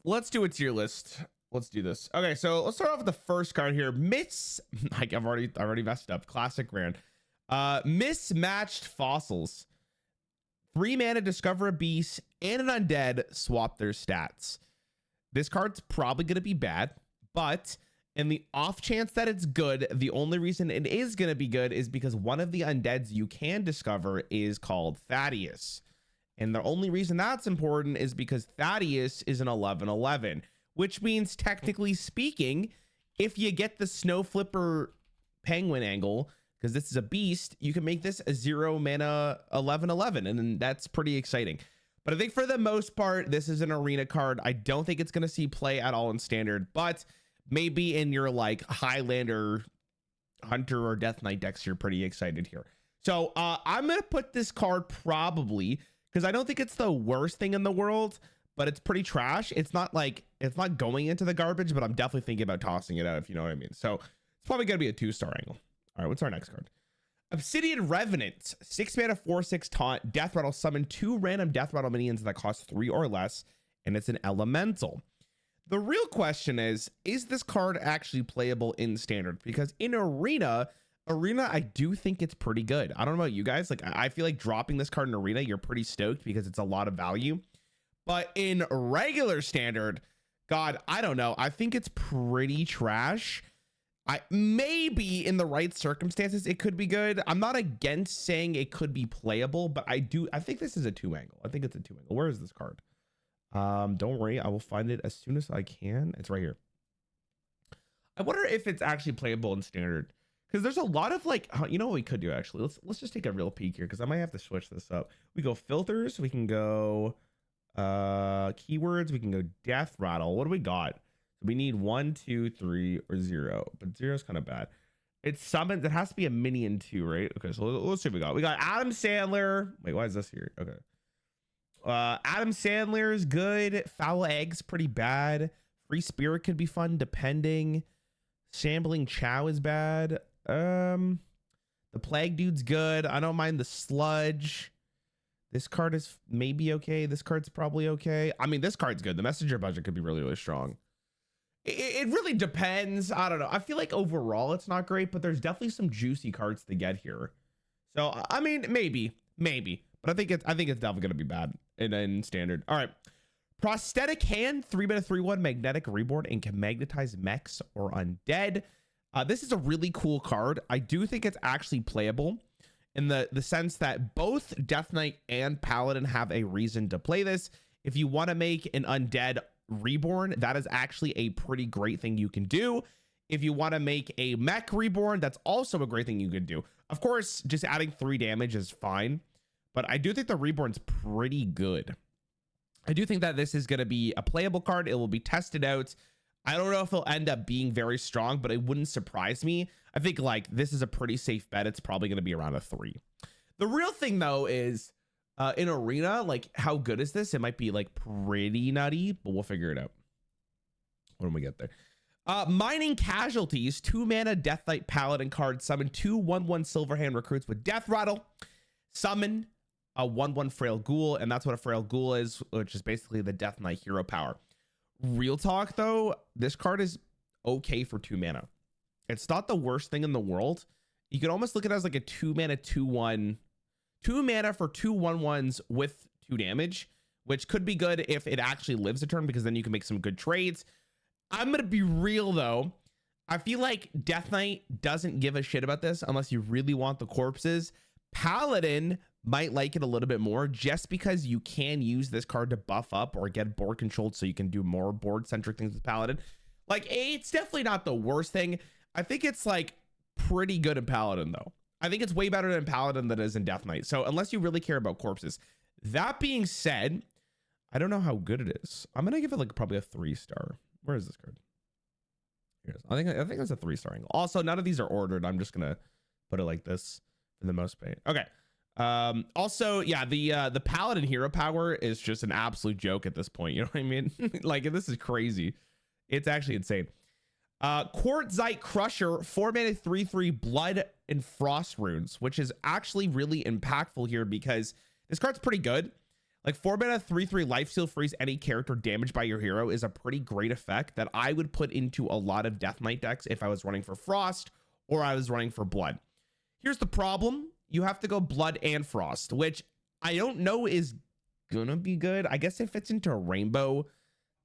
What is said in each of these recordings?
let's do a tier list. Let's do this. Okay, so let's start off with the first card here. Like I've already messed up. Classic Rarran. Mismatched Fossils. 3 mana, discover a beast and an undead, swap their stats. This card's probably going to be bad, but in the off chance that it's good, the only reason it is going to be good is because one of the undeads you can discover is called Thaddeus. And the only reason that's important is because Thaddeus is an 11/11, which means technically speaking, if you get the Snow Flipper Penguin angle, because this is a beast, you can make this a 0 mana 11/11, and then that's pretty exciting. But I think for the most part, this is an arena card. I don't think it's going to see play at all in standard, but maybe in your like Highlander, Hunter, or Death Knight decks, you're pretty excited here. So I'm going to put this card probably, because I don't think it's the worst thing in the world, but it's pretty trash. It's not going into the garbage, but I'm definitely thinking about tossing it out, if you know what I mean. So it's probably going to be a 2-star angle. All right, what's our next card? Obsidian Revenant, 6 mana, 4/6 taunt, death rattle, summon 2 random death rattle minions that cost 3 or less, and it's an elemental. The real question is this card actually playable in standard? Because in arena, I do think it's pretty good. I don't know about you guys. Like, I feel like dropping this card in arena, you're pretty stoked because it's a lot of value. But in regular standard, God, I don't know. I think it's pretty trash. Maybe in the right circumstances, it could be good. I'm not against saying it could be playable, but I think this is a 2 angle. I think it's a 2 angle. Where is this card? Don't worry, I will find it as soon as I can. It's right here. I wonder if it's actually playable in standard, because there's a lot of like, you know what we could do actually? Let's just take a real peek here, because I might have to switch this up. We go filters, we can go keywords, we can go death rattle. What do we got? We need 1, 2, 3, or 0, but 0 is kind of bad. It's summons. It has to be a minion too, right? Okay, so let's see what we got. We got Adam Sandler. Wait, why is this here? Okay. Adam Sandler is good. Foul Egg's pretty bad. Free Spirit could be fun depending. Shambling Chow is bad. The Plague Dude's good. I don't mind the Sludge. This card is maybe okay. This card's probably okay. I mean, this card's good. The Messenger budget could be really, really strong. It really depends. I don't know. I feel like overall it's not great, but there's definitely some juicy cards to get here. So I mean, maybe, but I think it's definitely gonna be bad in standard. All right, Prosthetic Hand, 3 mana 3/1 magnetic reborn, and can magnetize mechs or undead. This is a really cool card. I do think it's actually playable in the sense that both Death Knight and Paladin have a reason to play this. If you want to make an undead reborn, that is actually a pretty great thing you can do. If you want to make a mech reborn, that's also a great thing you could do. Of course, just adding 3 damage is fine, but I do think the reborn's pretty good. I do think that this is going to be a playable card. It will be tested out. I don't know if it'll end up being very strong, but it wouldn't surprise me. I think like this is a pretty safe bet. It's probably going to be around a 3. The real thing though is in arena, like how good is this? It might be like pretty nutty, but we'll figure it out when we get there. Mining Casualties, 2 mana Death Knight Paladin card, summon 2 1/1 Silverhand recruits with Death Rattle, summon a 1/1 Frail Ghoul, and that's what a Frail Ghoul is, which is basically the Death Knight hero power. Real talk though, this card is okay for 2 mana. It's not the worst thing in the world. You can almost look at it as like a 2 mana 2/1. 2 mana for 2 1/1s with 2 damage, which could be good if it actually lives a turn, because then you can make some good trades. I'm going to be real though. I feel like Death Knight doesn't give a shit about this unless you really want the corpses. Paladin might like it a little bit more just because you can use this card to buff up or get board controlled, so you can do more board centric things with Paladin. Like, it's definitely not the worst thing. I think it's like pretty good in Paladin though. I think it's way better in Paladin than it is in Death Knight. So unless you really care about corpses. That being said, I don't know how good it is. I'm gonna give it like probably a 3-star. Where is this card? Here it is. I think it's a 3-star angle. Also, none of these are ordered. I'm just gonna put it like this for the most part. Okay. Also, yeah, the Paladin hero power is just an absolute joke at this point. You know what I mean? Like, this is crazy. It's actually insane. Quartzite Crusher, 4 mana 3/3 blood and frost runes, which is actually really impactful here because this card's pretty good. Like 4 mana 3/3 life steal freeze any character damaged by your hero is a pretty great effect that I would put into a lot of Death Knight decks if I was running for Frost or I was running for Blood. Here's the problem. You have to go Blood and Frost, which I don't know is gonna be good. I guess it fits into a Rainbow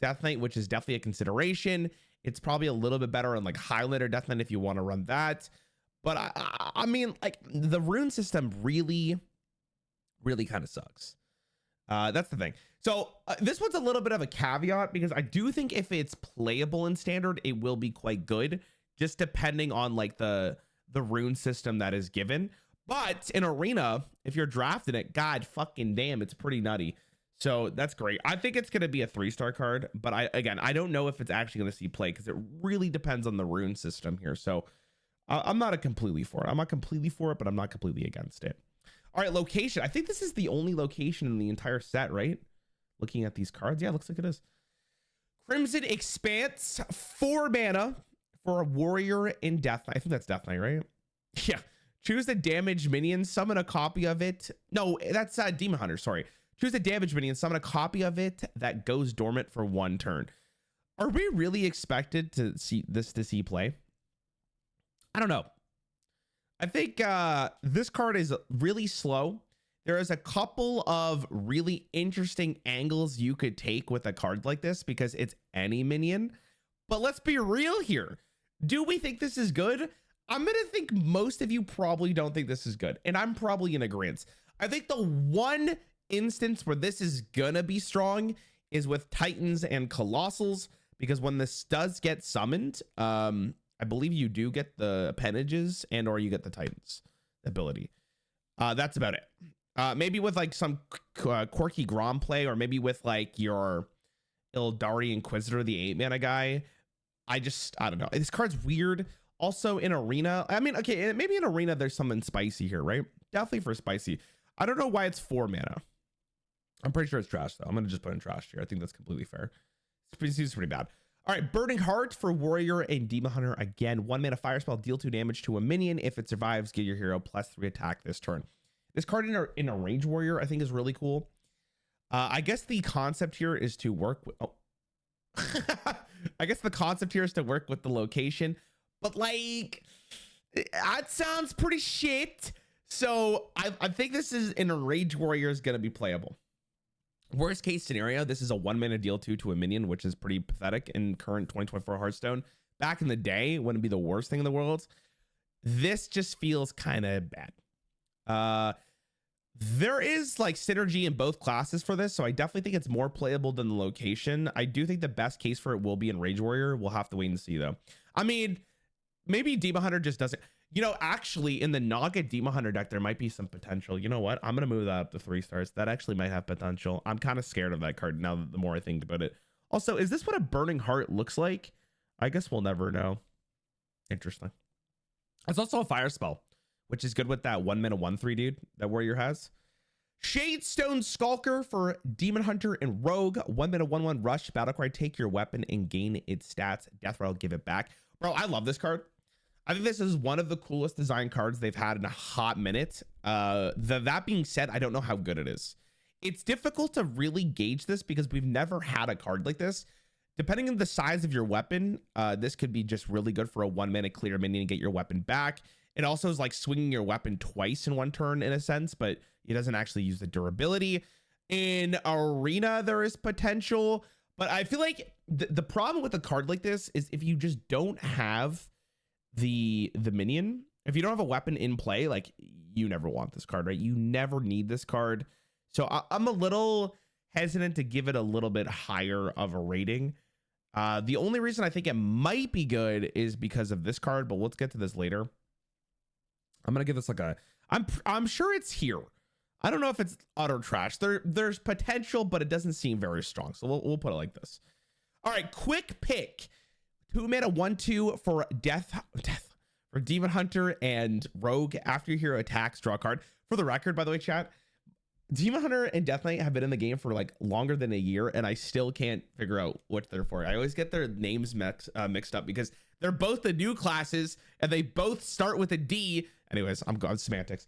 Death Knight, which is definitely a consideration. It's probably a little bit better on like Highlander Death Knight if you want to run that. But I mean, like the rune system really kind of sucks. That's the thing. So this one's a little bit of a caveat because I do think if it's playable in standard, it will be quite good, just depending on like the rune system that is given. But in arena, if you're drafting it, god fucking damn, it's pretty nutty. So that's great. I think it's going to be a 3-star card, but I don't know if it's actually going to see play because it really depends on the rune system here. So I'm not completely for it. I'm not completely for it, but I'm not completely against it. All right, location. I think this is the only location in the entire set, right? Looking at these cards. Yeah, looks like it is. Crimson Expanse, 4 mana for a warrior in Death Knight. I think that's Death Knight, right? Yeah. Choose a damaged minion, summon a copy of it. No, that's Demon Hunter, sorry. Choose a damaged minion, summon a copy of it that goes dormant for 1 turn. Are we really expected to see this to see play? I don't know. I think this card is really slow. There is a couple of really interesting angles you could take with a card like this because it's any minion. But let's be real here. Do we think this is good? I'm going to think most of you probably don't think this is good. And I'm probably in agreement. I think the one instance where this is going to be strong is with Titans and Colossals. Because when this does get summoned, I believe you do get the appendages and or you get the Titans ability. That's about it. Maybe with like some quirky Grom play, or maybe with like your Ildari Inquisitor, the 8-mana guy. I don't know. This card's weird. Also in arena, I mean, okay, maybe in arena there's something spicy here, right? Definitely for spicy. I don't know why it's 4 mana. I'm pretty sure it's trash though. I'm gonna just put in trash here. I think that's completely fair. It's pretty bad. All right, Burning Heart for warrior and Demon Hunter. Again, 1 mana fire spell, deal 2 damage to a minion. If it survives, give your hero +3 attack this turn. This card in a range warrior, I think, is really cool. I guess the concept here is to work with. Oh. I guess the concept here is to work with the location, but like that sounds pretty shit. So I think this is in a range warrior is going to be playable. Worst case scenario, this is a 1 mana deal 2 to a minion, which is pretty pathetic in current 2024 Hearthstone. Back in the day, wouldn't be the worst thing in the world. This just feels kind of bad. There is like synergy in both classes for this, so I definitely think it's more playable than the location. I do think the best case for it will be in Rage Warrior. We'll have to wait and see though. I mean, maybe Demon Hunter just doesn't. You know, actually, in the Naga Demon Hunter deck, there might be some potential. You know what? I'm going to move that up to 3 stars. That actually might have potential. I'm kind of scared of that card now, the more I think about it. Also, is this what a Burning Heart looks like? I guess we'll never know. Interesting. It's also a fire spell, which is good with that 1 mana 1/3 dude that warrior has. Shadestone Skulker for Demon Hunter and Rogue. 1 mana 1/1 rush. Battlecry, take your weapon and gain its stats. Death Rattle, give it back. Bro, I love this card. I think this is one of the coolest design cards they've had in a hot minute. That being said, I don't know how good it is. It's difficult to really gauge this because we've never had a card like this. Depending on the size of your weapon, this could be just really good for a 1 mana clear minion and get your weapon back. It also is like swinging your weapon twice in 1 turn in a sense, but it doesn't actually use the durability. In arena, there is potential, but I feel like the problem with a card like this is if you just don't have the minion, if you don't have a weapon in play, like you never want this card, right? You never need this card. So I'm a little hesitant to give it a little bit higher of a rating. The only reason I think it might be good is because of this card, but let's get to this later. I'm gonna give this like a I'm sure it's here. I don't know if it's utter trash. There's potential, but it doesn't seem very strong. So we'll put it like this. All right, quick pick. 2 mana 1/2 for death for Demon Hunter and Rogue. After your hero attacks, draw a card. For the record, by the way, chat, Demon Hunter and Death Knight have been in the game for like longer than a year, and I still can't figure out what they're for. I always get their names mixed up because they're both the new classes and they both start with a D. Anyways, I'm semantics.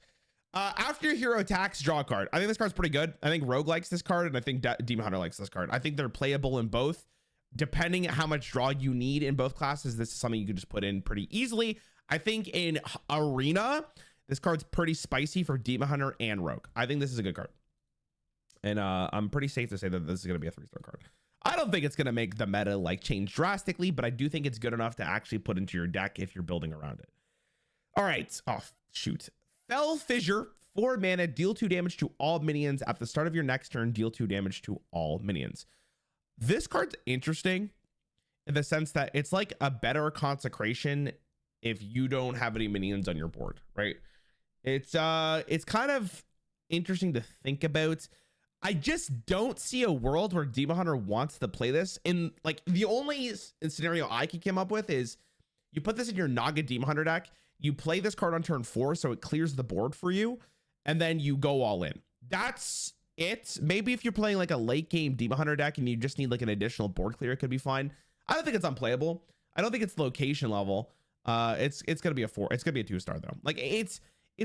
After your hero attacks, draw a card. I think this card's pretty good. I think Rogue likes this card, and I think Demon Hunter likes this card. I think they're playable in both. Depending on how much draw you need in both classes, this is something you can just put in pretty easily. I think in Arena, this card's pretty spicy for Demon Hunter and Rogue. I think this is a good card. And I'm pretty safe to say that this is going to be a 3-star card. I don't think it's going to make the meta like change drastically, but I do think it's good enough to actually put into your deck if you're building around it. All right. Oh, shoot. Fell Fissure, 4 mana, deal 2 damage to all minions. At the start of your next turn, deal 2 damage to all minions. This card's interesting in the sense that it's like a better Consecration if you don't have any minions on your board, right? It's kind of interesting to think about. I just don't see a world where Demon Hunter wants to play this. In like the only scenario I can come up with is you put this in your Naga Demon Hunter deck, you play this card on turn 4 so it clears the board for you, and then you go all in. That's it. Maybe if you're playing like a late game Demon Hunter deck and you just need like an additional board clear, it could be fine. I don't think it's unplayable. I don't think it's location level. It's gonna be a 4. It's gonna be a 2-star though. Like it's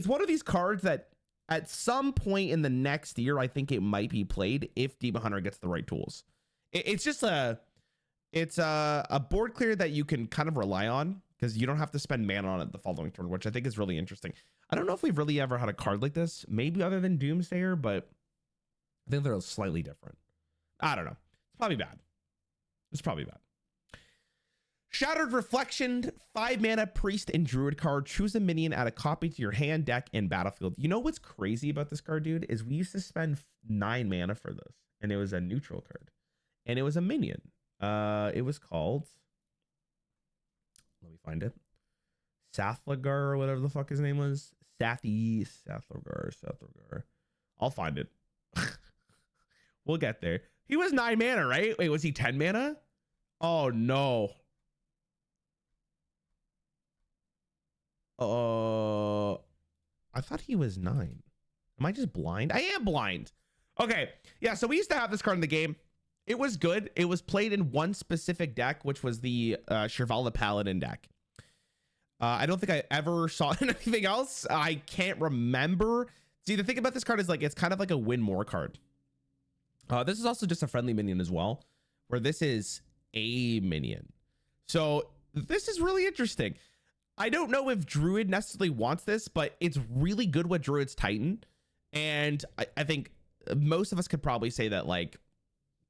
one of these cards that at some point in the next year, I think it might be played if Demon Hunter gets the right tools. It's just a board clear that you can kind of rely on because you don't have to spend mana on it the following turn, which I think is really interesting. I don't know if we've really ever had a card like this, maybe other than Doomsayer, but I think they're slightly different. I don't know. It's probably bad. It's probably bad. Shattered Reflection, 5 mana priest and druid card. Choose a minion, add a copy to your hand, deck, and battlefield. You know what's crazy about this card, dude, is we used to spend 9 mana for this, and it was a neutral card, and it was a minion. It was called, let me find it, Sathlogar or whatever the fuck his name was. Sathlogar. I'll find it. We'll get there. He was 9 mana, right? Wait, was he 10 mana? Oh no. I thought he was 9. Am I just blind? I am blind. Okay. Yeah, so we used to have this card in the game. It was good. It was played in one specific deck, which was the Shirvallah Paladin deck. I don't think I ever saw anything else. I can't remember. See, the thing about this card is like it's kind of like a win more card. This is also just a friendly minion as well, where this is a minion. So this is really interesting. I don't know if Druid necessarily wants this, but it's really good with Druid's Titan. And I think most of us could probably say that like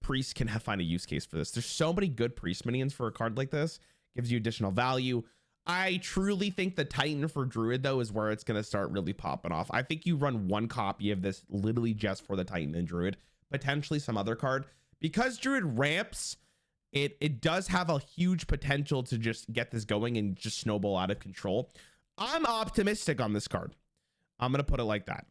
Priest can find a use case for this. There's so many good Priest minions for a card like this. Gives you additional value. I truly think the Titan for Druid though is where it's going to start really popping off. I think you run one copy of this literally just for the Titan and Druid, potentially some other card, because Druid ramps. It does have a huge potential to just get this going and just snowball out of control. I'm optimistic on this card. I'm going to put it like that.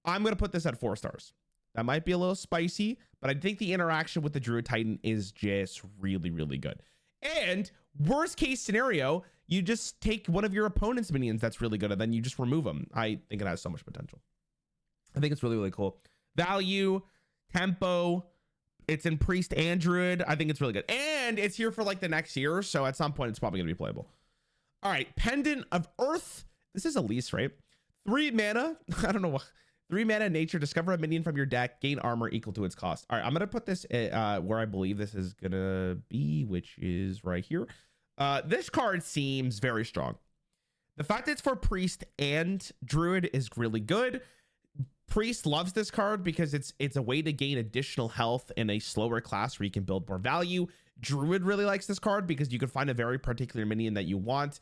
I'm going to put this at 4 stars. That might be a little spicy, but I think the interaction with the Druid Titan is just really, really good. And worst case scenario, you just take one of your opponent's minions that's really good, and then you just remove them. I think it has so much potential. I think it's really, really cool. Value, tempo. It's in Priest and Druid. I think it's really good. And it's here for like the next year. So at some point, it's probably going to be playable. All right. Pendant of Earth. This is Elise, right? 3 mana. I don't know what. 3 mana nature. Discover a minion from your deck. Gain armor equal to its cost. All right. I'm going to put this where I believe this is going to be, which is right here. This card seems very strong. The fact that it's for Priest and Druid is really good. Priest loves this card because it's a way to gain additional health in a slower class where you can build more value. Druid really likes this card because you can find a very particular minion that you want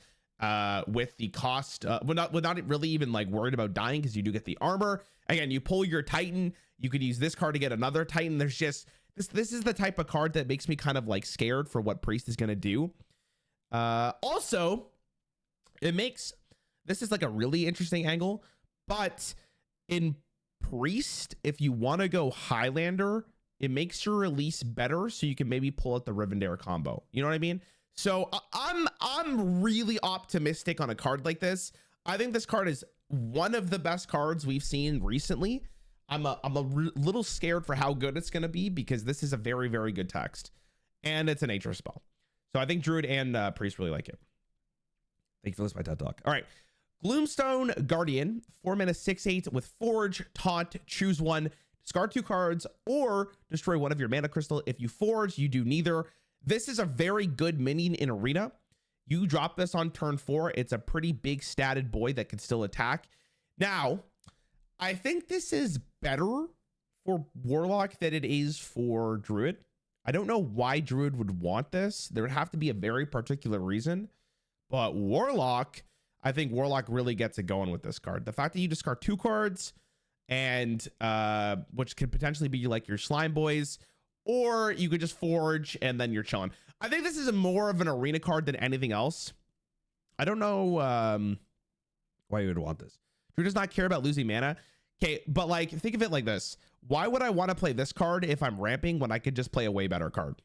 with the cost without really even like worried about dying, because you do get the armor. Again, you pull your Titan, you could use this card to get another Titan. There's just this is the type of card that makes me kind of like scared for what Priest is going to do. Also, this is like a really interesting angle, but in Priest, if you want to go Highlander, it makes your release better, so you can maybe pull out the Rivendare combo. You know what I mean? So I'm really optimistic on a card like this. I think this card is one of the best cards we've seen recently. I'm a little scared for how good it's going to be, because this is a very, very good text, and it's a nature spell. So I think Druid and Priest really like it. Thank you for listening to my TED Talk. All right. Gloomstone Guardian, 4 mana 6/8 with Forge, Taunt, choose one, discard 2 cards, or destroy one of your mana crystal. If you forge, you do neither. This is a very good minion in Arena. You drop this on turn 4. It's a pretty big statted boy that can still attack. Now, I think this is better for Warlock than it is for Druid. I don't know why Druid would want this. There would have to be a very particular reason. But Warlock, I think Warlock really gets it going with this card. The fact that you discard 2 cards, and which could potentially be like your slime boys, or you could just forge and then you're chilling. I think this is more of an arena card than anything else. I don't know why you would want this. Drew does not care about losing mana. Okay, but like, think of it like this. Why would I want to play this card if I'm ramping when I could just play a way better card?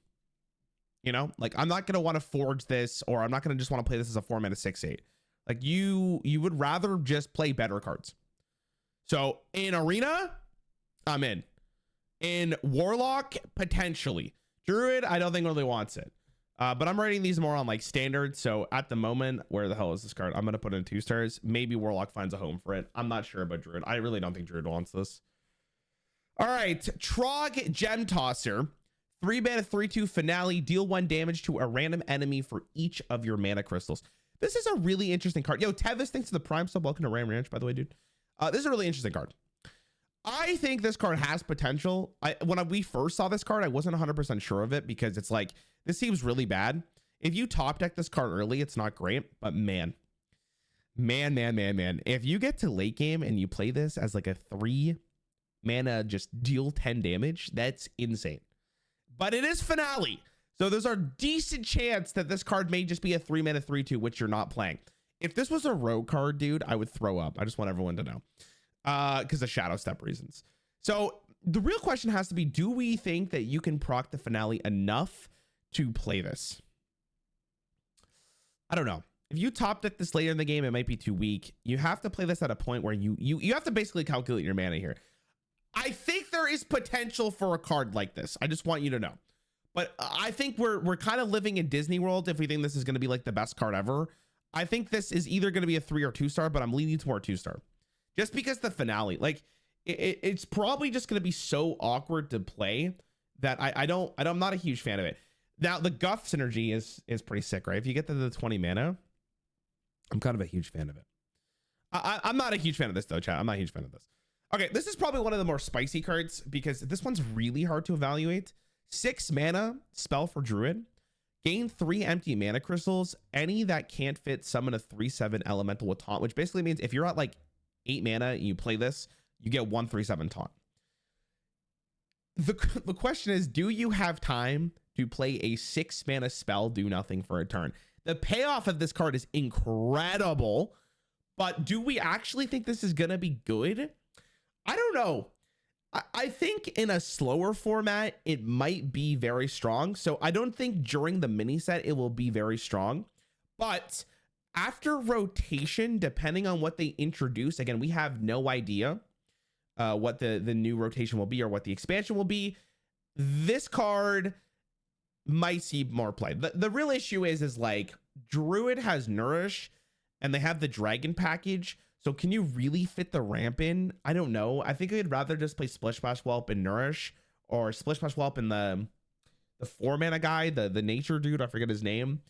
You know, like I'm not going to want to forge this, or I'm not going to just want to play this as a 4 mana 6/8. Like you would rather just play better cards. So in Arena, I'm in. In Warlock, potentially. Druid, I don't think really wants it. But I'm writing these more on like standard. So at the moment, where the hell is this card? I'm going to put in 2 stars. Maybe Warlock finds a home for it. I'm not sure about Druid. I really don't think Druid wants this. All right. Trog Gem Tosser. 3 mana 3/2 finale. Deal 1 damage to a random enemy for each of your mana crystals. This is a really interesting card. Yo, Tevis, thanks to the Prime sub. Welcome to Ram Ranch, by the way, dude. This is a really interesting card. I think this card has potential. When we first saw this card, I wasn't 100% sure of it because it's like, this seems really bad. If you top deck this card early, it's not great, but man. If you get to late game and you play this as like a 3 mana, just deal 10 damage, that's insane. But it is finale. So there's a decent chance that this card may just be a 3 mana 3/2, which you're not playing. If this was a rogue card, dude, I would throw up. I just want everyone to know. Because of shadow step reasons. So the real question has to be, do we think that you can proc the finale enough to play this? I don't know. If you top deck this later in the game, it might be too weak. You have to play this at a point where you have to basically calculate your mana here. I think there is potential for a card like this. I just want you to know. But I think we're kind of living in Disney World if we think this is going to be like the best card ever. I think this is either going to be a 3 or 2 star, but I'm leaning toward 2 star. Just because the finale, like it's probably just going to be so awkward to play that I'm not a huge fan of it. Now the Guff synergy is pretty sick, right? If you get to the 20 mana, I'm kind of a huge fan of it. I'm not a huge fan of this though, chat. I'm not a huge fan of this. Okay, this is probably one of the more spicy cards because this one's really hard to evaluate. 6 mana spell for Druid. Gain 3 empty mana crystals. Any that can't fit, summon a 3/7 elemental with taunt, which basically means if you're at like 8 mana and you play this, you get 1 3/7 taunt. The question is, do you have time to play a 6 mana spell, do nothing for a turn? The payoff of this card is incredible, but do we actually think this is going to be good? I don't know. I think in a slower format, it might be very strong. So I don't think during the mini set, it will be very strong. But after rotation, depending on what they introduce, again, we have no idea what the new rotation will be or what the expansion will be. This card might see more play. The real issue is like Druid has Nourish and they have the Dragon package. So can you really fit the ramp in? I don't know. I think I'd rather just play Splish Splash Whelp and Nourish, or Splish Splash Whelp and the 4 mana guy, the nature dude. I forget his name.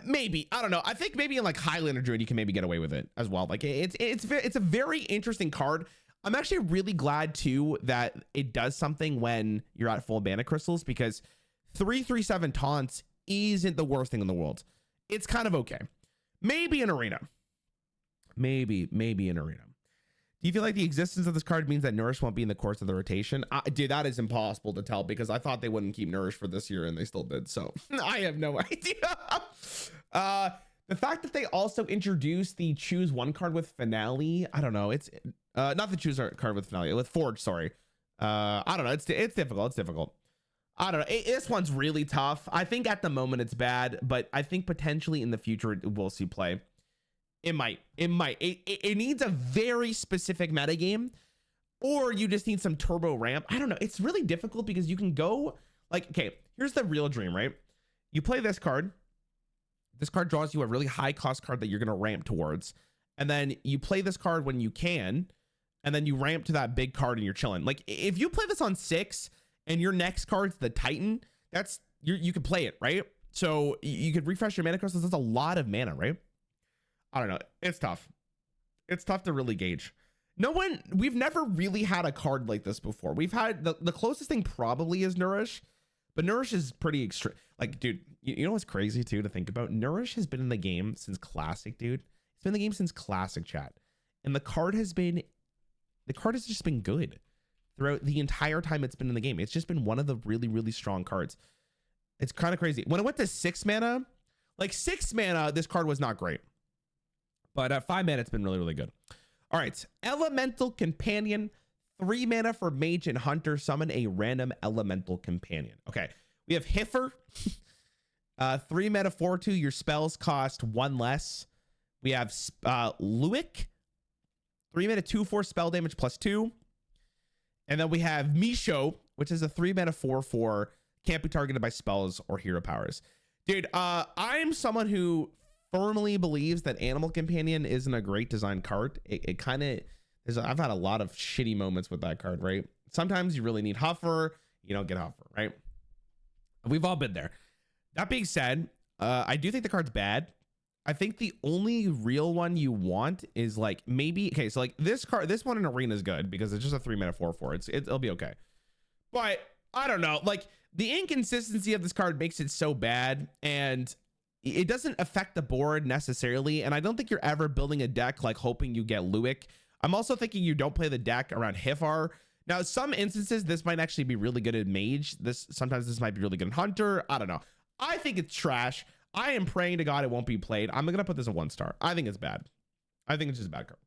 Maybe, I don't know. I think maybe in like Highlander Druid, you can maybe get away with it as well. Like it's a very interesting card. I'm actually really glad too that it does something when you're at full mana crystals, because 3/3/7 taunts isn't the worst thing in the world. It's kind of okay. Maybe an arena. Maybe an arena. Do you feel like the existence of this card means that Nourish won't be in the course of the rotation? Dude, that is impossible to tell because I thought they wouldn't keep Nourish for this year and they still did. So I have no idea. The fact that they also introduced the choose one card with finale, I don't know. It's not the choose card with finale, with Forge, sorry. I don't know. It's difficult. It's difficult. I don't know. This one's really tough. I think at the moment it's bad, but I think potentially in the future we'll see play. It might. It needs a very specific metagame, or you just need some turbo ramp. I don't know. It's really difficult because you can go like, okay, here's the real dream, right? You play this card. This card draws you a really high cost card that you're going to ramp towards. and then you play this card when you can, and then you ramp to that big card and you're chilling. Like if you play this on 6 and your next card's the Titan, that's you could play it, right? So you could refresh your mana crystals. That's a lot of mana, right? I don't know. It's tough. It's tough to really gauge. We've never really had a card like this before. We've had the closest thing probably is Nourish, but Nourish is pretty extreme. Like, dude, you know what's crazy too to think about? Nourish has been in the game since Classic, dude. It's been in the game since Classic, chat. And the card has just been good throughout the entire time it's been in the game. It's just been one of the really, really strong cards. It's kind of crazy. When it went to 6 mana, like 6 mana, this card was not great. But at 5 mana, it's been really, really good. All right. Elemental Companion. 3 mana for Mage and Hunter. Summon a random Elemental Companion. Okay. We have Heifer. 3 mana 4/2. Your spells cost 1 less. We have Luick. 3 mana 2/4 spell damage +2. And then we have Misho, which is a 3 mana 4/4. Can't be targeted by spells or hero powers. Dude, I'm someone who firmly believes that Animal Companion isn't a great design card. It kind of is. I've had a lot of shitty moments with that card, right? Sometimes you really need Huffer. You don't get Huffer, right? We've all been there. That being said, I do think the card's bad. I think the only real one you want is like maybe, okay, so like this card, this one in Arena is good because it's just a 3 mana 4/4. It'll be okay. But I don't know, like the inconsistency of this card makes it so bad, and it doesn't affect the board necessarily. And I don't think you're ever building a deck like hoping you get Luick. I'm also thinking you don't play the deck around Hifar. Now, some instances, this might actually be really good at Mage. Sometimes this might be really good in Hunter. I don't know. I think it's trash. I am praying to God it won't be played. I'm going to put this a 1 star. I think it's bad. I think it's just a bad card.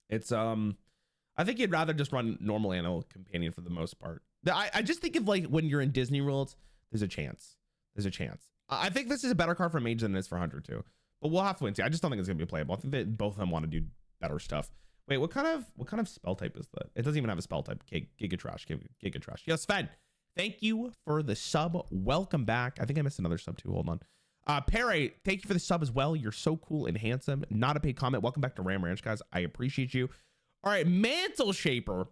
It's, I think you'd rather just run normal Animal Companion for the most part. I just think of like when you're in Disney World, there's a chance. There's a chance. I think this is a better card for Mage than it is for Hunter too. But we'll have to wait and see. I just don't think it's going to be playable. I think that both of them want to do better stuff. Wait, what kind of spell type is that? It doesn't even have a spell type. Giga Trash. Giga Trash. Yes, Sven. Thank you for the sub. Welcome back. I think I missed another sub too. Hold on. Perry, thank you for the sub as well. You're so cool and handsome. Not a paid comment. Welcome back to Ram Ranch, guys. I appreciate you. All right, Mantle Shaper.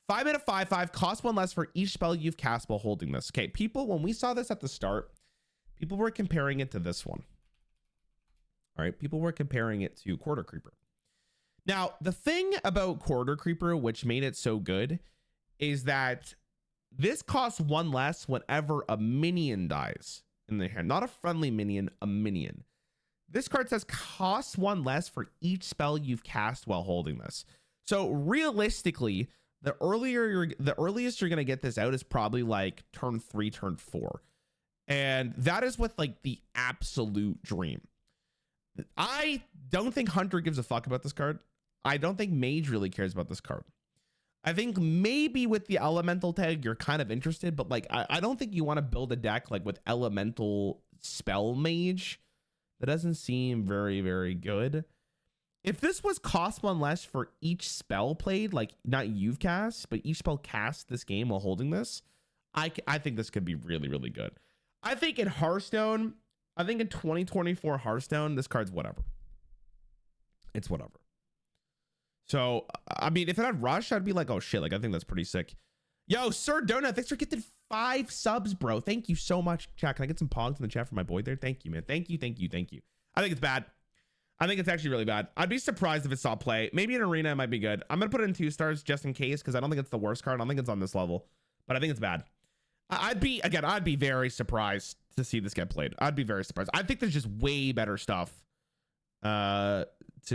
5 mana 5/5. Cost 1 less for each spell you've cast while holding this. Okay, people, when we saw this at the start, people were comparing it to this one. All right, people were comparing it to Quarter Creeper. Now, the thing about Quarter Creeper, which made it so good, is that this costs 1 less whenever a minion dies in the hand. Not a friendly minion, a minion. This card says costs 1 less for each spell you've cast while holding this. So realistically, the earliest you're going to get this out is probably like turn 3, turn 4. And that is with like the absolute dream. I don't think Hunter gives a fuck about this card. I don't think Mage really cares about this card. I think maybe with the Elemental tag, you're kind of interested, but like, I don't think you want to build a deck like with Elemental Spell Mage. That doesn't seem very, very good. If this was cost 1 less for each spell played, like not you've cast, but each spell cast this game while holding this, I think this could be really, really good. I think in Hearthstone, I think in 2024 Hearthstone, this card's whatever. It's whatever. So, I mean, if it had Rush, I'd be like, oh shit, like I think that's pretty sick. Yo, Sir Donut, thanks for getting 5 subs, bro. Thank you so much. Chat, can I get some pogs in the chat for my boy there? Thank you, man. Thank you, thank you, thank you. I think it's bad. I think it's actually really bad. I'd be surprised if it saw play. Maybe in Arena it might be good. I'm gonna put it in 2 stars just in case, because I don't think it's the worst card. I don't think it's on this level, but I think it's bad. I'd be very surprised to see this get played. I'd be very surprised. I think there's just way better stuff to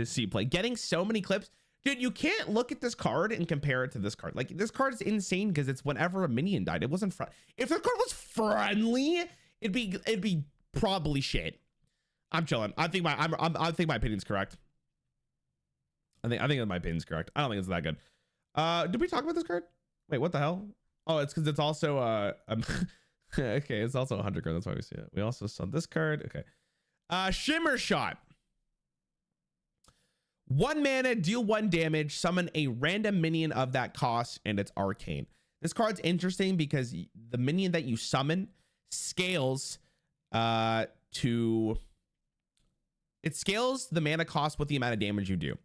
see play. Getting so many clips. Dude, you can't look at this card and compare it to this card. Like, this card is insane because it's whenever a minion died. It wasn't if the card was friendly, it'd be probably shit. I'm chilling. I think my opinion's correct. I think my opinion's correct. I don't think it's that good. Did we talk about this card? Wait, what the hell? Oh, it's because it's also okay, it's also a 100 card. That's why we see it. We also saw this card. Okay. Shimmer Shot. 1 mana, deal 1 damage, summon a random minion of that cost, and it's Arcane. This card's interesting because the minion that you summon scales to It scales the mana cost with the amount of damage you do.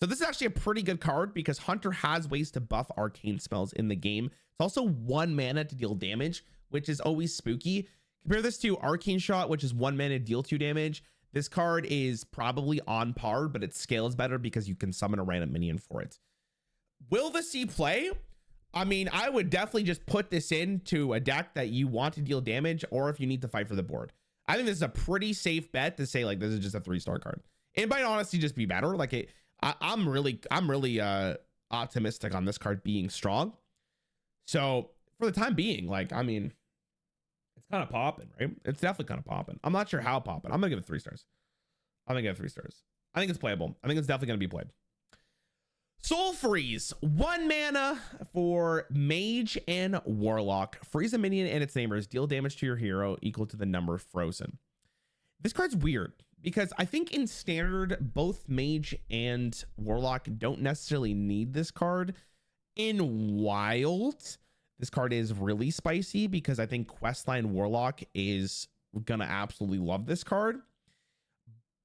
So this is actually a pretty good card because Hunter has ways to buff arcane spells in the game. It's also 1 mana to deal damage, which is always spooky. Compare this to Arcane Shot, which is 1 mana to deal 2 damage. This card is probably on par, but it scales better because you can summon a random minion for it. Will this see play? I mean, I would definitely just put this into a deck that you want to deal damage, or if you need to fight for the board. I think this is a pretty safe bet to say like this is just a 3-star card. It might honestly just be better. Like I'm really optimistic on this card being strong. So for the time being, like, I mean, it's kind of popping, right? It's definitely kind of popping. I'm not sure how popping. I'm gonna give it 3 stars. I'm gonna give it 3 stars. I think it's playable. I think it's definitely gonna be played. Soul Freeze, 1 mana for Mage and Warlock. Freeze a minion and its neighbors. Deal damage to your hero equal to the number frozen. This card's weird because I think in Standard, both Mage and Warlock don't necessarily need this card. In Wild, this card is really spicy because I think Questline Warlock is gonna absolutely love this card.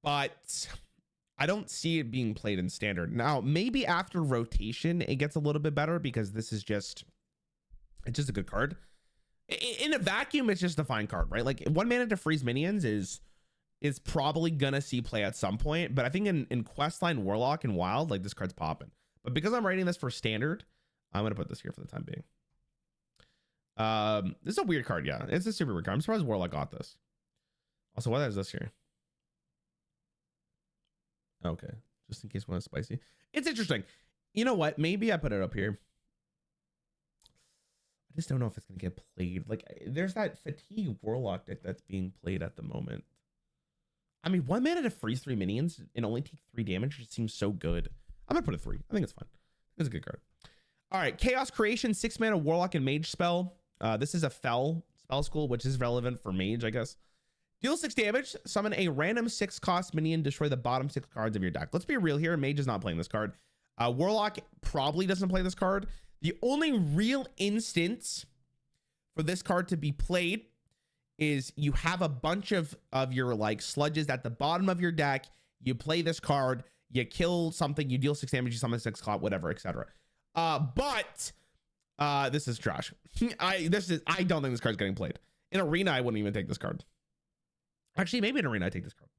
But I don't see it being played in Standard. Now, maybe after rotation, it gets a little bit better because this is just, it's just a good card. In a vacuum, it's just a fine card, right? Like 1 mana to freeze minions is probably gonna see play at some point. But I think in Questline Warlock and Wild, like this card's popping. But because I'm writing this for Standard, I'm gonna put this here for the time being. This is a weird card, yeah. It's a super weird card. I'm surprised Warlock got this. Also, what is this here? Okay, just in case one is spicy. It's interesting. You know what? Maybe I put it up here. I just don't know if it's gonna get played. Like, there's that Fatigue Warlock deck that's being played at the moment. I mean, 1 mana to freeze 3 minions and only take 3 damage. It seems so good. I'm gonna put it 3. I think it's fun. It's a good card. All right, Chaos Creation, 6 mana Warlock and Mage spell. This is a Fel spell school, which is relevant for Mage, I guess. Deal 6 damage, summon a random 6 cost minion, destroy the bottom 6 cards of your deck. Let's be real here. Mage is not playing this card. Warlock probably doesn't play this card. The only real instance for this card to be played is you have a bunch of your like sludges at the bottom of your deck. You play this card, you kill something, you deal 6 damage, you summon 6 cost, whatever, etc. But this is trash. I don't think this card's getting played. In Arena, I wouldn't even take this card. Actually, maybe in Arena I take this card.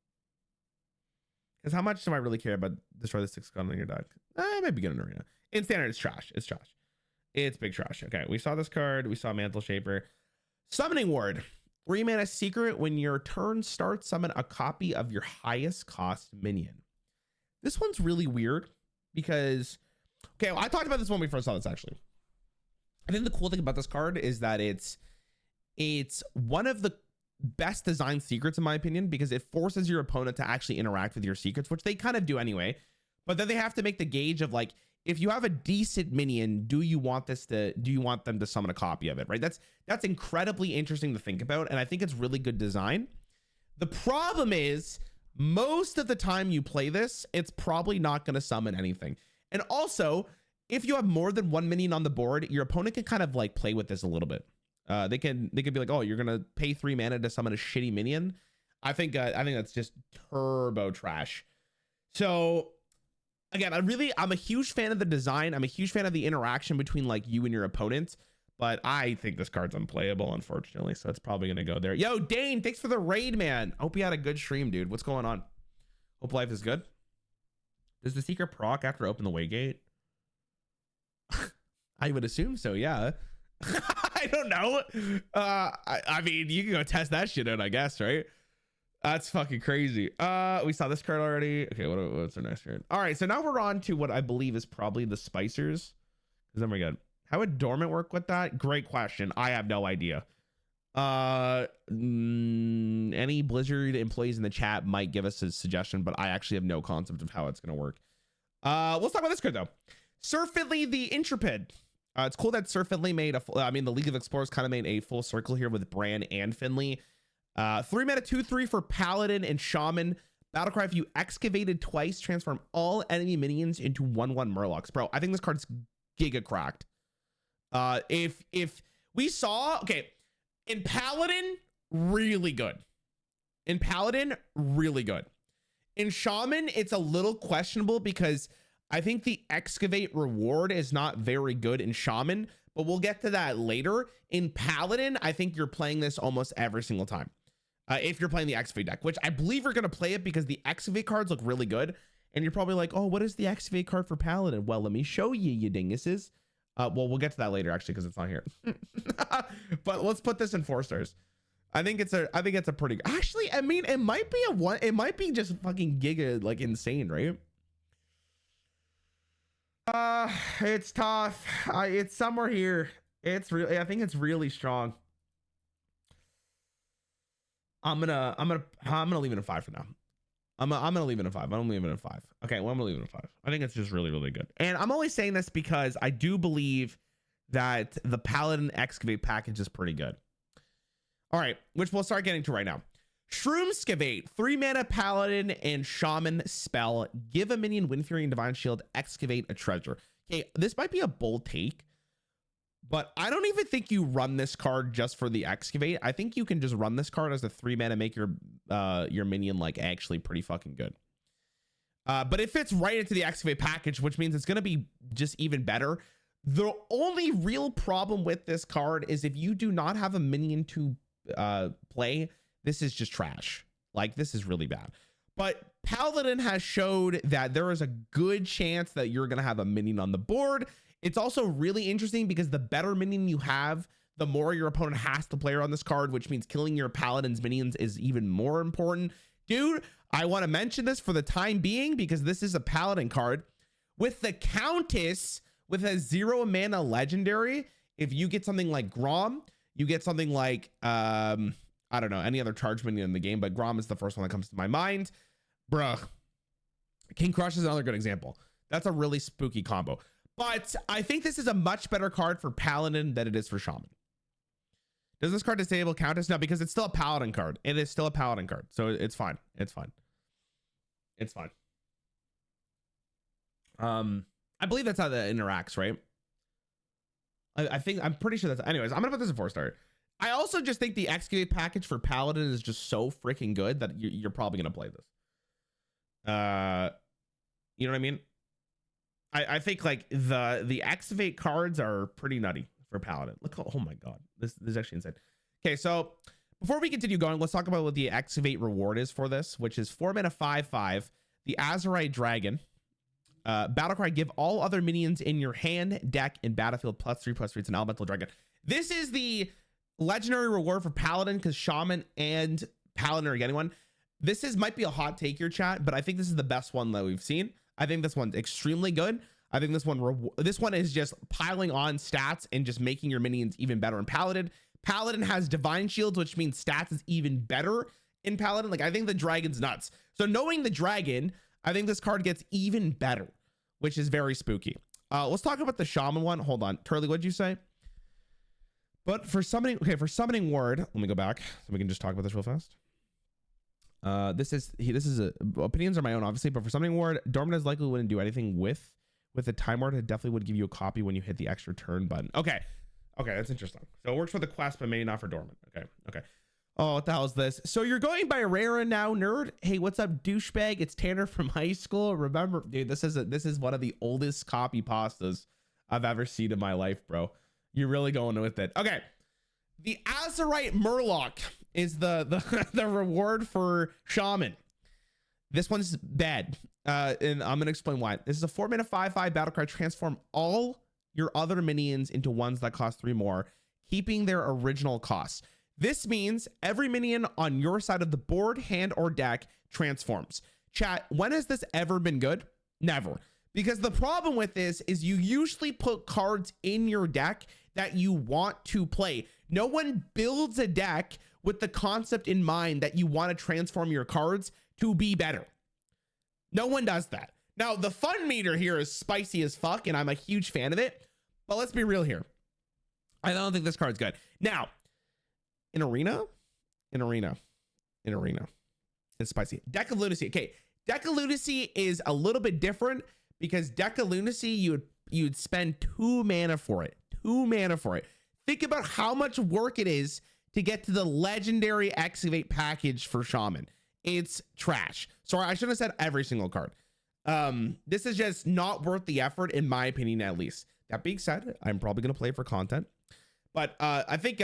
Because how much do I really care about destroy the 6 gun in your deck? Maybe get an Arena. In Standard, it's trash. It's trash. It's big trash. Okay, we saw this card. We saw Mantle Shaper. Summoning Ward. 3 mana secret. When your turn starts, summon a copy of your highest cost minion. This one's really weird because, okay, well, I talked about this when we first saw this actually. I think the cool thing about this card is that it's one of the best design secrets in my opinion, because it forces your opponent to actually interact with your secrets, which they kind of do anyway, but then they have to make the gauge of like, if you have a decent minion, do you want them to summon a copy of it, right? That's incredibly interesting to think about, and I think it's really good design. The problem is most of the time you play this, it's probably not going to summon anything. And also, if you have more than 1 minion on the board, your opponent can kind of like play with this a little bit. They can be like, oh, you're gonna pay 3 mana to summon a shitty minion. I think that's just turbo trash. So again, I'm a huge fan of the design. I'm a huge fan of the interaction between like you and your opponent, but I think this card's unplayable, unfortunately. So it's probably gonna go there. Yo, Dane, thanks for the raid, man. Hope you had a good stream, dude. What's going on? Hope life is good. Does the secret proc after open the way gate? I would assume so, yeah. I don't know. I mean, you can go test that shit out, I guess, right? That's fucking crazy. We saw this card already. Okay, what's our next card? All right, so now we're on to what I believe is probably the Spicers. Because then we got, how would Dormant work with that? Great question. I have no idea. Any Blizzard employees in the chat might give us a suggestion, but I actually have no concept of how it's gonna work. Let's talk about this card though. Sir Finley the Intrepid. It's cool that Sir Finley made the League of Explorers kind of made a full circle here with Bran and Finley. 3 mana 2/3 for Paladin and Shaman. Battlecry, if you excavated twice, transform all enemy minions into 1/1 Murlocs. Bro, I think this card's giga cracked. If we saw, okay, in Paladin, really good. In Paladin, really good. In Shaman, it's a little questionable because I think the Excavate reward is not very good in Shaman, but we'll get to that later. In Paladin, I think you're playing this almost every single time. If you're playing the Excavate deck, which I believe you're going to play it because the Excavate cards look really good. And you're probably like, oh, what is the Excavate card for Paladin? Well, let me show you, you dinguses. Well, we'll get to that later, actually, because it's not here. But let's put this in 4 stars. I think it's a pretty, actually, I mean, it might be it might be just fucking giga, like, insane, right? It's tough. It's somewhere here. It's really, I think it's really strong. I'm gonna leave it at 5 for now. I'm gonna leave it at 5. I'm gonna leave it at 5. Okay, well, I'm gonna leave it at 5. I think it's just really, really good. And I'm only saying this because I do believe that the Paladin Excavate package is pretty good. All right, which we'll start getting to right now. Shroomskavate, 3 mana Paladin and Shaman spell. Give a minion Windfury and Divine Shield. Excavate a treasure. Okay, this might be a bold take, but I don't even think you run this card just for the Excavate. I think you can just run this card as a 3 mana, make your minion like actually pretty fucking good. But it fits right into the Excavate package, which means it's going to be just even better. The only real problem with this card is if you do not have a minion to play, this is just trash. Like, this is really bad. But Paladin has showed that there is a good chance that you're going to have a minion on the board. It's also really interesting because the better minion you have, the more your opponent has to play on this card, which means killing your Paladin's minions is even more important. Dude, I want to mention this for the time being because this is a Paladin card. With the Countess, with a 0 mana legendary, if you get something like Grom, you get something like, I don't know, any other charge minion in the game, but Grom is the first one that comes to my mind. Bruh. King Crush is another good example. That's a really spooky combo. But I think this is a much better card for Paladin than it is for Shaman. Does this card disable Countess? No, because it's still a Paladin card. It is still a Paladin card. So it's fine. It's fine. It's fine. I believe that's how that interacts, right? I'm pretty sure that's, anyways, I'm gonna put this in 4 star. I also just think the Excavate package for Paladin is just so freaking good that you're probably gonna play this. You know what I mean? I think like the Excavate cards are pretty nutty for Paladin. Look, oh my god, this is actually insane. Okay, so before we continue going, let's talk about what the Excavate reward is for this, which is 4 mana 5/5, the Azerite Dragon. Battlecry, give all other minions in your hand, deck, and battlefield +3/+3. It's an elemental dragon. This is the legendary reward for Paladin because Shaman and Paladin are getting one. This might be a hot take here, chat, but I think this is the best one that we've seen. I think this one's extremely good. I think this one is just piling on stats and just making your minions even better in Paladin. Paladin has Divine Shields, which means stats is even better in Paladin. Like, I think the dragon's nuts. So knowing the dragon, I think this card gets even better, which is very spooky. Let's talk about the Shaman one. Hold on. Turley, what'd you say? But for summoning, okay, for summoning word, let me go back so we can just talk about this real fast. Opinions are my own, obviously, but for summoning word, Dormant is likely wouldn't do anything with the time word. It definitely would give you a copy when you hit the extra turn button. Okay, that's interesting. So it works for the quest, but maybe not for Dormant. Okay. Oh, what the hell is this? So you're going by Rarran now, nerd? Hey, what's up, douchebag? It's Tanner from high school. Remember, dude, this is one of the oldest copy pastas I've ever seen in my life, bro. You're really going with it. Okay. The Azerite Murloc is the reward for Shaman. This one's bad. And I'm going to explain why. This is a 4 mana 5/5 Battlecry. Transform all your other minions into ones that cost 3 more, keeping their original costs. This means every minion on your side of the board, hand, or deck transforms. Chat, when has this ever been good? Never. Because the problem with this is you usually put cards in your deck that you want to play. No one builds a deck with the concept in mind that you want to transform your cards to be better. No one does that. Now, the fun meter here is spicy as fuck, and I'm a huge fan of it. But let's be real here. I don't think this card's good. Now, in arena, it's spicy. Deck of Lunacy. Okay, Deck of Lunacy is a little bit different because Deck of Lunacy, you'd spend 2 mana for it. 2 mana for it. Think about how much work it is to get to the legendary Excavate package for Shaman. it's trash. Sorry, I shouldn't have said every single card. This is just not worth the effort, in my opinion, at least. That being said, I'm probably going to play for content. But I think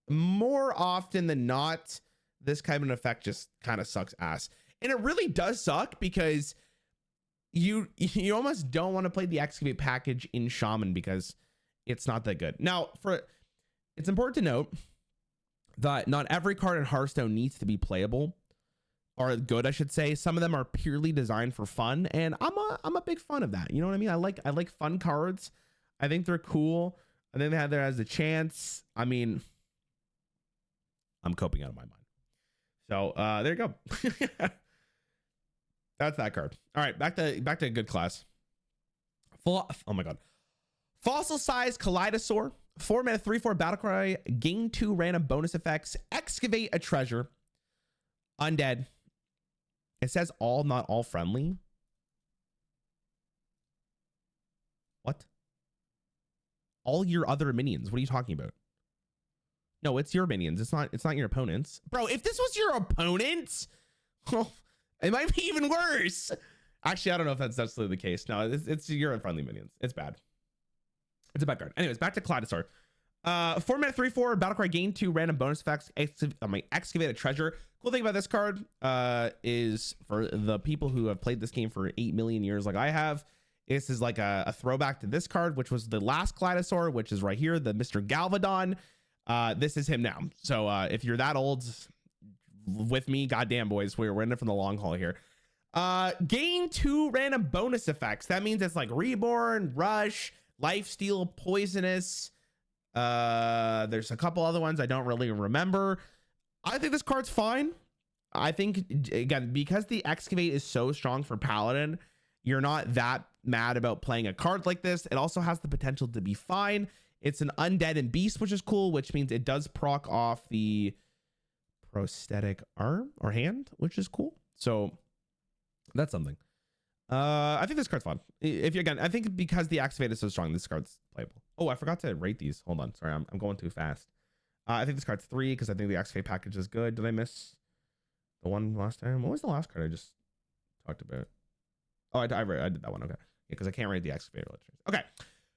more often than not, this kind of an effect just kind of sucks ass. And it really does suck because you almost don't want to play the Excavate package in Shaman because it's not that good. Now, it's important to note that not every card in Hearthstone needs to be playable or good, I should say. Some of them are purely designed for fun, and I'm a big fan of that. You know what I mean? I like fun cards. I think they're cool. I think they have there as a chance. I mean, I'm coping out of my mind. So there you go. That's that card. All right, back to a good class. Oh my god. Fossil Size Kaleidosaur. 4 mana 3/4 Battlecry. Gain 2 random bonus effects. Excavate a treasure. Undead. It says all, not all friendly. What? All your other minions. What are you talking about? No, it's your minions. It's not your opponents. Bro, if this was your opponent, oh, it might be even worse. Actually, I don't know if that's necessarily the case. No, it's your unfriendly minions. It's bad. It's a bad card. Anyways, back to Kaleidosaur. 4 mana 3/4 Battlecry. Gain 2 random bonus effects. Excavate a treasure. Cool thing about this card is for the people who have played this game for 8 million years like I have, this is like a throwback to this card, which was the last Kaleidosaur, which is right here, the Mr. Galvadon. This is him now. So if you're that old with me, goddamn boys, we're in it from the long haul here. Gain 2 random bonus effects. That means it's like Reborn, Rush, Lifesteal, Poisonous. There's a couple other ones I don't really remember. I think this card's fine. I think, again, because the Excavate is so strong for Paladin, you're not that mad about playing a card like this. It also has the potential to be fine. It's an Undead and Beast, which is cool, which means it does proc off the prosthetic arm or hand, which is cool. So that's something. I think this card's fun. I think because the Excavate is so strong, this card's playable. Oh, I forgot to rate these. Hold on. Sorry, I'm going too fast. I think this card's 3 because I think the Excavate package is good. Did I miss the one last time? What was the last card I just talked about? Oh, I did that one. Okay. Yeah, because I can't rate the Excavate. Okay.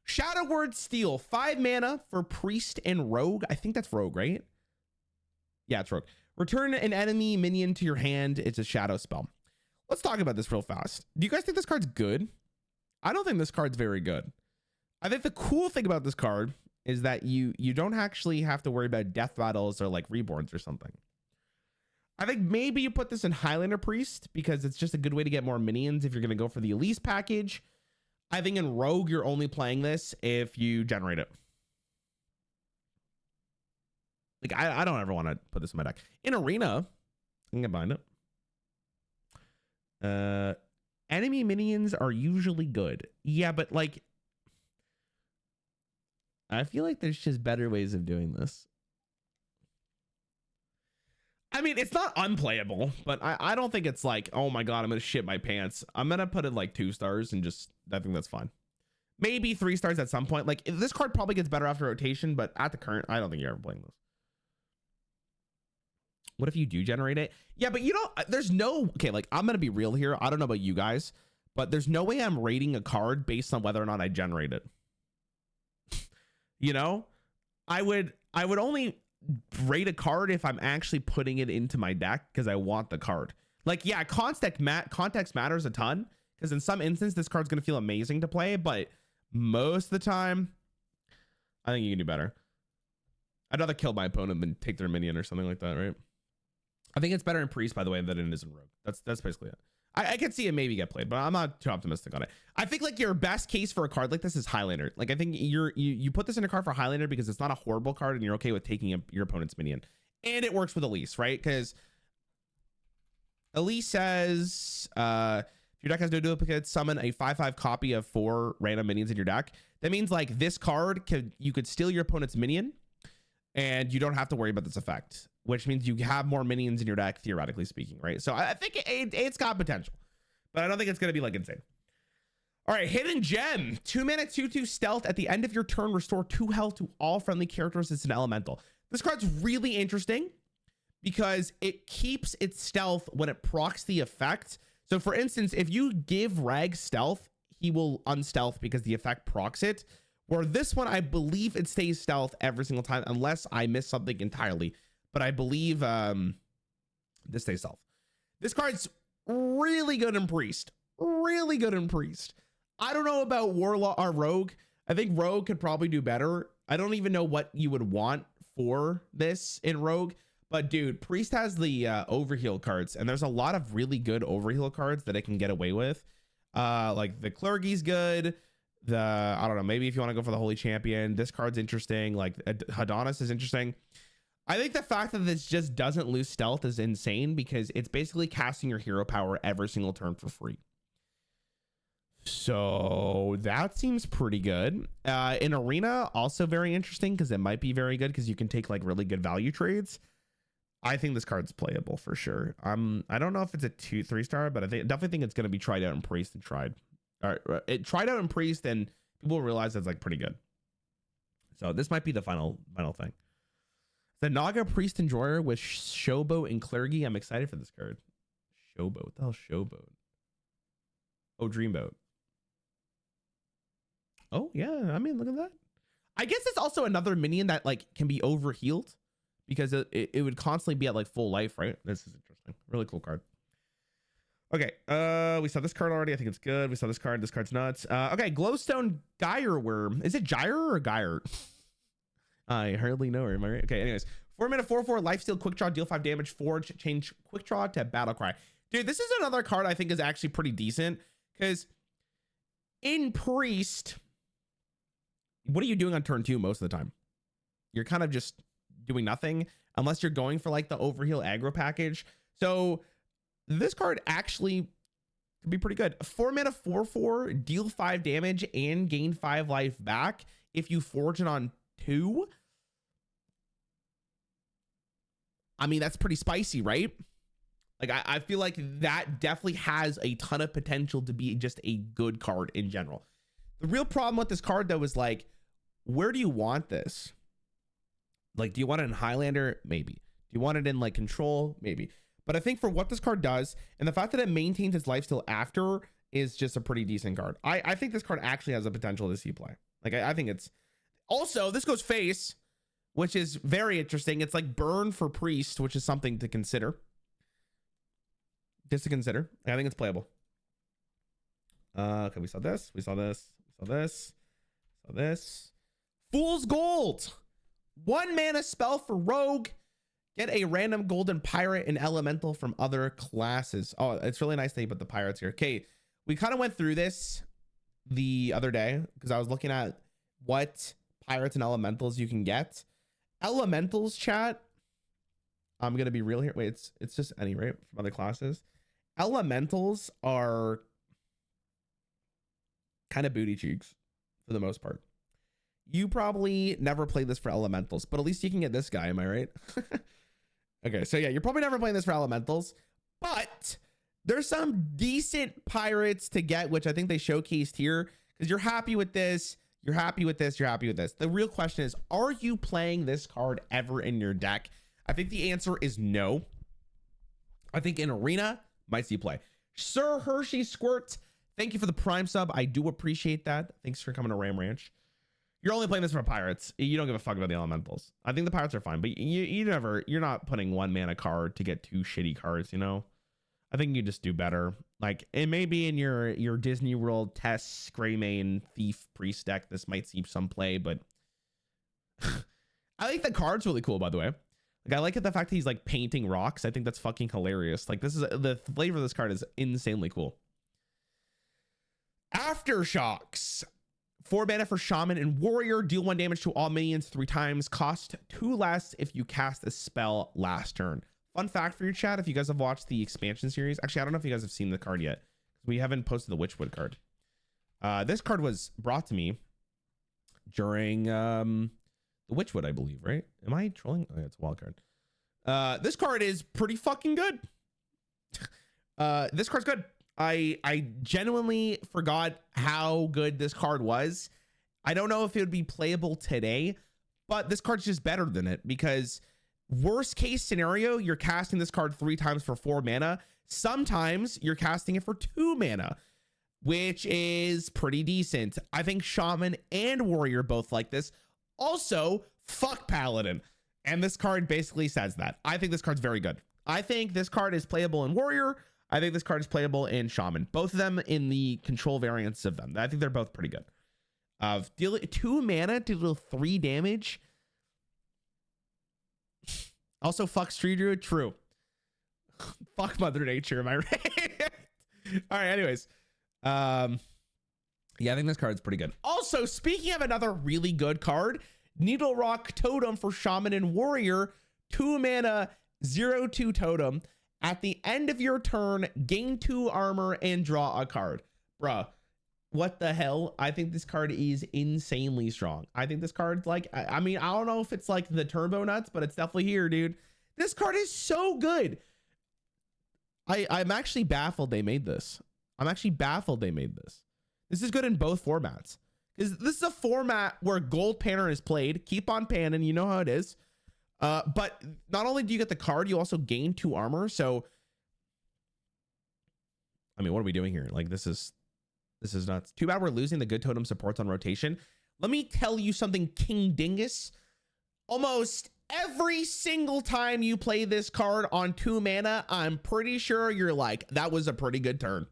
Shadow Word Steel. 5 mana for Priest and Rogue. I think that's Rogue, right? Yeah, it's Rogue. Return an enemy minion to your hand. It's a shadow spell. Let's talk about this real fast. Do you guys think this card's good? I don't think this card's very good. I think the cool thing about this card is that you don't actually have to worry about death battles or like reborns or something. I think maybe you put this in Highlander Priest because it's just a good way to get more minions if you're going to go for the Elise package. I think in Rogue, you're only playing this if you generate it. Like, I don't ever want to put this in my deck. In Arena, I can combine it. Enemy minions are usually good. Yeah, but like, I feel like there's just better ways of doing this. I mean, it's not unplayable, but I don't think it's like, oh my god, I'm gonna shit my pants. I'm gonna put it like 2 stars and just, I think that's fine. Maybe 3 stars at some point. Like, this card probably gets better after rotation, but at the current, I don't think you're ever playing this. What if you do generate it? Yeah, but you don't, there's no, okay, like, I'm gonna be real here. I don't know about you guys, but there's no way I'm rating a card based on whether or not I generate it. You know, I would only rate a card if I'm actually putting it into my deck because I want the card. Like, yeah, context matters a ton because in some instance this card's gonna feel amazing to play, but most of the time I think you can do better. I'd rather kill my opponent than take their minion or something like that, right? I think it's better in Priest, by the way, than it is in Rogue. That's basically it. I could see it maybe get played, but I'm not too optimistic on it. I think like your best case for a card like this is Highlander. Like, I think you put this in a card for Highlander because it's not a horrible card and you're okay with taking your opponent's minion, and it works with Elise, right? Because Elise says if your deck has no duplicates, summon a 5/5 copy of 4 random minions in your deck. That means like this card you could steal your opponent's minion, and you don't have to worry about this effect, which means you have more minions in your deck, theoretically speaking, right? So I think it's got potential, but I don't think it's going to be like insane. All right, Hidden Gem. 2 mana 2/2 stealth. At the end of your turn, restore 2 health to all friendly characters. It's an elemental. This card's really interesting because it keeps its stealth when it procs the effect. So for instance, if you give Rag stealth, he will unstealth because the effect procs it. Where this one, I believe it stays stealth every single time, unless I miss something entirely. But I believe this stays stealth. This card's really good in Priest. Really good in Priest. I don't know about Warlock or Rogue. I think Rogue could probably do better. I don't even know what you would want for this in Rogue. But dude, Priest has the overheal cards, and there's a lot of really good overheal cards that it can get away with. Like the Clergy's good. I don't know, maybe if you want to go for the Holy Champion, this card's interesting. Like Adonis is interesting. I think the fact that this just doesn't lose stealth is insane because it's basically casting your hero power every single turn for free. So that seems pretty good. In Arena, also very interesting because it might be very good because you can take like really good value trades. I think this card's playable for sure. I don't know if it's a 2-3 star, but I definitely think it's going to be tried out in Priest and tried. All right, it tried out in Priest, and people will realize it's like pretty good. So this might be the final thing. The Naga Priest Enjoyer with Showboat and Clergy. I'm excited for this card. Showboat. What the hell, Showboat? Oh, Dreamboat. Oh yeah, I mean, look at that. I guess it's also another minion that like can be overhealed because it would constantly be at like full life, right? This is interesting. Really cool card. Okay, we saw this card already. I think it's good. We saw this card. This card's nuts. Okay, Glowstone Gyre Worm. Is it Gyre or Gyre? I hardly know her. Am I right? Okay, anyways. 4-mana 4/4 lifesteal quick draw, deal 5 damage, forge, change quick draw to Battlecry. Dude, this is another card I think is actually pretty decent because in Priest, what are you doing on turn 2 most of the time? You're kind of just doing nothing unless you're going for like the overheal aggro package. So this card actually could be pretty good. 4-mana 4/4, deal 5 damage and gain 5 life back if you forge it on 2. I mean, that's pretty spicy, right? Like, I feel like that definitely has a ton of potential to be just a good card in general. The real problem with this card, though, is like, where do you want this? Like, do you want it in Highlander? Maybe. Do you want it in like Control? Maybe. But I think for what this card does and the fact that it maintains its lifesteal after is just a pretty decent card. I think this card actually has the potential to see play. Like, I think it's also, this goes face, which is very interesting. It's like burn for Priest, which is something to consider. Just to consider. I think it's playable. Okay, we saw this. We saw this. We saw this. We saw this. Fool's Gold. 1 mana spell for Rogue. Get a random golden pirate and elemental from other classes. Oh, it's really nice that you put the pirates here. Okay, we kind of went through this the other day because I was looking at what pirates and elementals you can get. Elementals, chat. I'm gonna be real here. Wait, it's just any, right, from other classes. Elementals are kind of booty cheeks for the most part. You probably never played this for elementals, but at least you can get this guy. Am I right? Okay, so yeah, you're probably never playing this for elementals, but there's some decent pirates to get, which I think they showcased here because you're happy with this. You're happy with this. You're happy with this. The real question is, are you playing this card ever in your deck? I think the answer is no. I think in Arena, might see play. Sir Hershey Squirt, thank you for the Prime sub. I do appreciate that. Thanks for coming to Ram Ranch. You're only playing this for pirates. You don't give a fuck about the elementals. I think the pirates are fine, but you're not putting 1 mana card to get 2 shitty cards, you know? I think you just do better. Like, it may be in your Disney World Test, Greymane, Thief, Priest deck. This might see some play, but I think the card's really cool, by the way. Like, I like it, the fact that he's like painting rocks. I think that's fucking hilarious. Like, this is the flavor of this card is insanely cool. Aftershocks. 4 mana for Shaman and Warrior. Deal 1 damage to all minions 3 times. Cost 2 less if you cast a spell last turn. Fun fact for your chat, if you guys have watched the expansion series. Actually, I don't know if you guys have seen the card yet. We haven't posted the Witchwood card. This card was brought to me during the Witchwood, I believe, right? Am I trolling? Oh, yeah, it's a wild card. This card is pretty fucking good. This card's good. I genuinely forgot how good this card was. I don't know if it would be playable today, but this card's just better than it because Worst case scenario, you're casting this card 3 times for 4 mana. Sometimes you're casting it for 2 mana, which is pretty decent. I think Shaman and Warrior both like this. Also, fuck Paladin. And this card basically says that. I think this card's very good. I think this card is playable in Warrior. I think this card is playable in Shaman. Both of them in the control variants of them. I think they're both pretty good. Deal 2 mana to deal 3 damage. Also, fuck Street Druid. True. Fuck Mother Nature. Am I right? All right. Anyways. Yeah, I think this card's pretty good. Also, speaking of another really good card, Needle Rock Totem for Shaman and Warrior. 2 mana, 0/2 totem. At the end of your turn, gain 2 armor and draw a card. Bruh, what the hell? I think this card is insanely strong. I think this card's like, I mean, I don't know if it's like the turbo nuts, but it's definitely here, dude. This card is so good. I'm actually baffled they made this. I'm actually baffled they made this. This is good in both formats. Because this is a format where gold panner is played. Keep on panning, you know how it is. But not only do you get the card, you also gain 2 armor. So, I mean, what are we doing here? Like, this is nuts. Too bad we're losing the good totem supports on rotation. Let me tell you something, King Dingus. Almost every single time you play this card on 2 mana, I'm pretty sure you're like, that was a pretty good turn.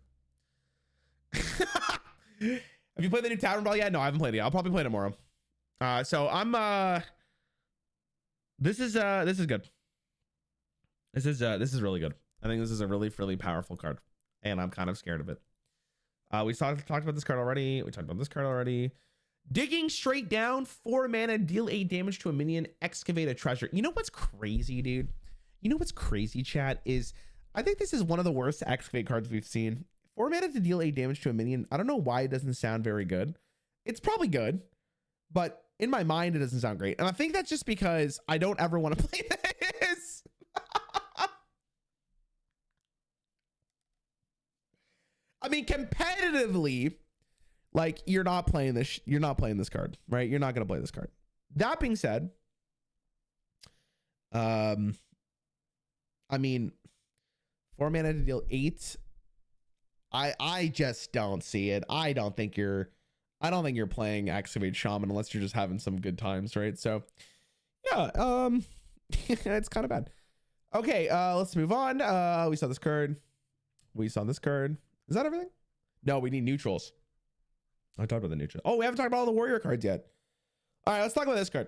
Have you played the new Tavern Brawl yet? No, I haven't played it yet. I'll probably play it tomorrow. So I'm this is good. This is really good. I think this is a really, really powerful card, and I'm kind of scared of it. We talked about this card already. We talked about this card already. Digging straight down, 4 mana, deal 8 damage to a minion, excavate a treasure. You know what's crazy, dude? You know what's crazy, chat, is I think this is one of the worst excavate cards we've seen. 4 mana to deal 8 damage to a minion. I don't know why it doesn't sound very good. It's probably good, but in my mind, it doesn't sound great. And I think that's just because I don't ever want to play this. I mean, competitively, like, you're not playing this. You're not playing this card, right? You're not going to play this card. That being said, I mean, 4 mana to deal 8. I just don't see it. I don't think you're playing Excavate Shaman unless you're just having some good times, right? So yeah, it's kind of bad. Okay, let's move on. We saw this card. We saw this card. Is that everything? No, we need neutrals. I talked about the neutrals. Oh, we haven't talked about all the warrior cards yet. All right, let's talk about this card.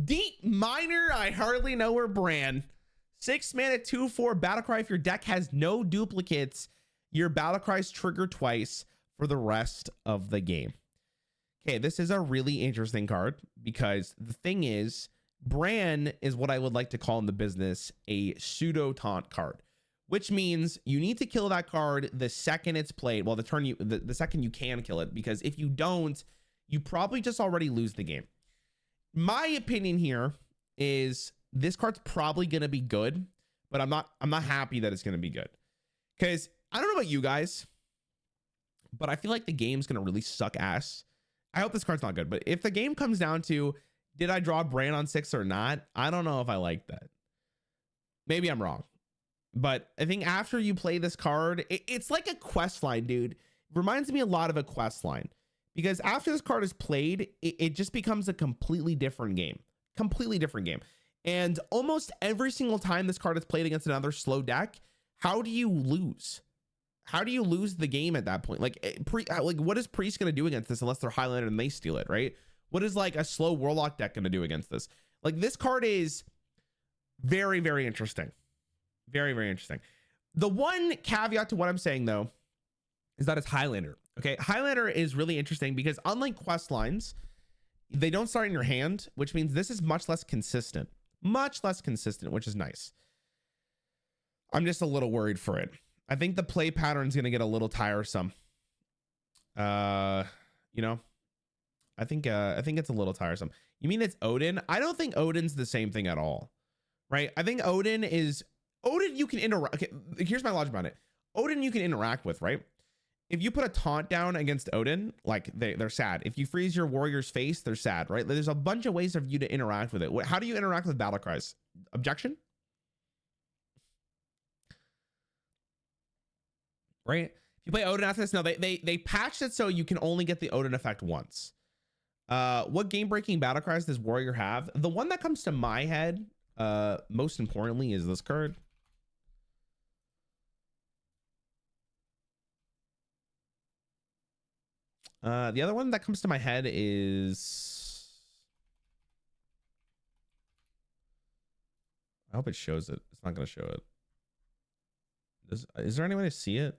Deep Miner, I hardly know her brand. 6 mana, 2/4 Battlecry. If your deck has no duplicates, your Battlecries trigger twice for the rest of the game. Okay, this is a really interesting card because the thing is, Bran is what I would like to call in the business a pseudo taunt card, which means you need to kill that card the second it's played. Well, the second you can kill it, because if you don't, you probably just already lose the game. My opinion here is this card's probably going to be good, but I'm not happy that it's going to be good, because I don't know about you guys, but I feel like the game's going to really suck ass. I hope this card's not good, but if the game comes down to, did I draw Bran on 6 or not? I don't know if I like that. Maybe I'm wrong, but I think after you play this card, it's like a quest line, dude. It reminds me a lot of a quest line, because after this card is played, it just becomes a completely different game. And almost every single time this card is played against another slow deck, how do you lose? How do you lose the game at that point? Like, what is Priest going to do against this unless they're Highlander and they steal it, right? What is like a slow Warlock deck going to do against this? Like, this card is very, very interesting. Very, very interesting. The one caveat to what I'm saying, though, is that it's Highlander. Okay, Highlander is really interesting because unlike quest lines, they don't start in your hand, which means this is much less consistent, which is nice. I'm just a little worried for it. I think the play pattern is going to get a little tiresome. You know, I think it's a little tiresome. You mean it's Odin? I don't think Odin's the same thing at all, right? I think Odin you can interact. Okay, here's my logic about it. Odin you can interact with, right? if you put a taunt down against Odin, like they're sad. If you freeze your warrior's face, they're sad, right? There's a bunch of ways for you to interact with it. How do you interact with Battlecries? Objection? Right? If you play Odin after this, no, they patched it so you can only get the Odin effect once. What game-breaking Battlecries does warrior have? The one that comes to my head, most importantly, is this card. The other one that comes to my head is, I hope it shows it. It's not going to show it. Is there any way to see it?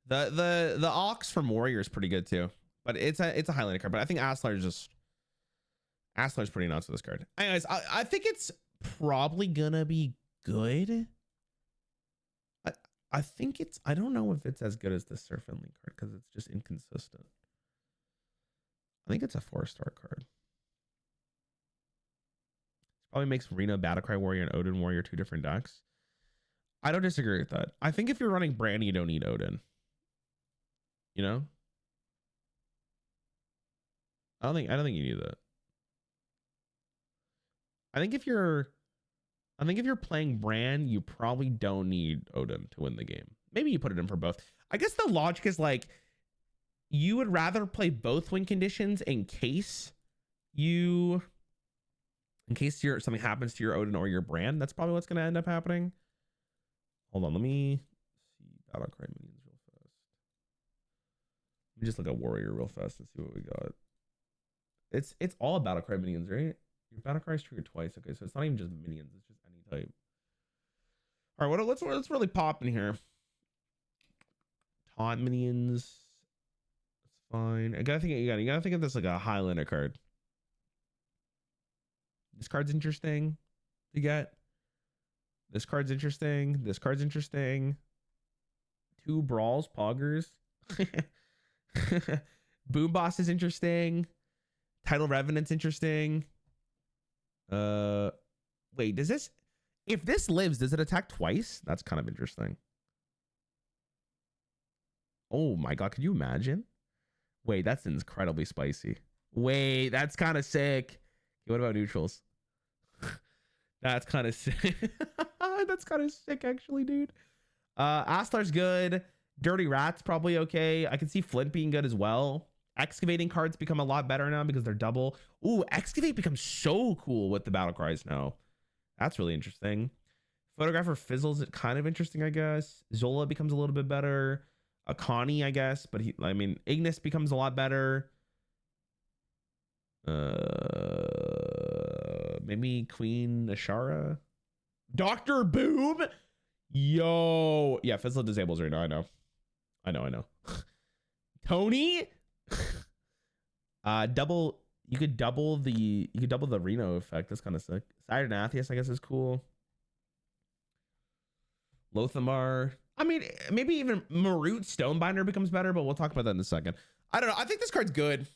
The Ox from Warrior is pretty good too, but it's a Highlander card. But I think Aslar's pretty nuts with this card. Anyways, I think it's probably gonna be good. I think it's, I don't know if it's as good as the Surf Endling card because it's just inconsistent. I think it's a 4-star card. Probably makes Rune, Battlecry Warrior, and Odin Warrior 2 different decks. I don't disagree with that. I think if you're running Brand, you don't need Odin. You know? I don't think you need that. I think if you're playing Brand, you probably don't need Odin to win the game. Maybe you put it in for both. I guess the logic is like you would rather play both win conditions in case something happens to your Odin or your Brand. That's probably what's going to end up happening. Hold on, let me see Battlecry minions real fast. Let me just look at Warrior real fast and see what we got. It's all Battlecry minions, right? Your Battlecry is triggered twice. Okay, so it's not even just minions, it's just any type. All right, let's really pop in here. Taunt minions. That's fine. You gotta think of this like a Highlander card. This card's interesting to get. This card's interesting. This card's interesting. 2 brawls, poggers. Boom Boss is interesting. Tidal Revenant's interesting. Wait, does this, if this lives, does it attack twice? That's kind of interesting. Oh my god, could you imagine? Wait, that's incredibly spicy. Wait, that's kind of sick. What about neutrals? That's kind of sick. That's kind of sick, actually, dude. Aslar's good. Dirty Rat's probably okay. I can see Flint being good as well. Excavating cards become a lot better now because they're double. Ooh, Excavate becomes so cool with the Battlecries now. That's really interesting. Photographer fizzles it, kind of interesting, I guess. Zola becomes a little bit better. Akani, I guess, but Ignis becomes a lot better. Maybe Queen Ashara. Dr. Boom. Yo. Yeah, Fizzle disables right now. I know. Tony. You could double the Reno effect. That's kind of sick. Siren Atheist, I guess, is cool. Lothamar. I mean, maybe even Marut Stonebinder becomes better, but we'll talk about that in a second. I don't know. I think this card's good.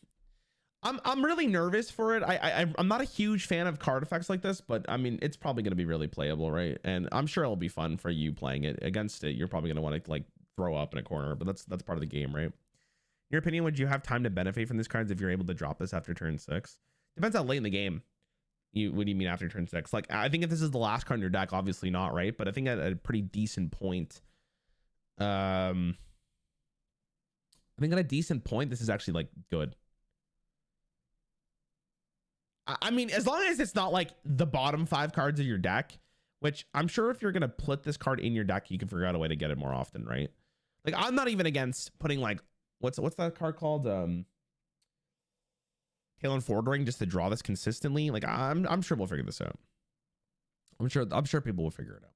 I'm really nervous for it. I'm not a huge fan of card effects like this, but I mean, it's probably going to be really playable, right? And I'm sure it'll be fun for you playing it. Against it, you're probably going to want to like throw up in a corner, but that's part of the game, right? In your opinion, would you have time to benefit from these cards if you're able to drop this after turn 6? Depends how late in the game what do you mean after turn 6? Like, I think if this is the last card in your deck, obviously not, right? But I think at a pretty decent point, I think at a decent point, this is actually like good. I mean, as long as it's not like the bottom 5 cards of your deck, which I'm sure if you're going to put this card in your deck, you can figure out a way to get it more often, right? Like, I'm not even against putting like, what's that card called? Tail and Fordring, just to draw this consistently. Like, I'm sure we'll figure this out. I'm sure people will figure it out.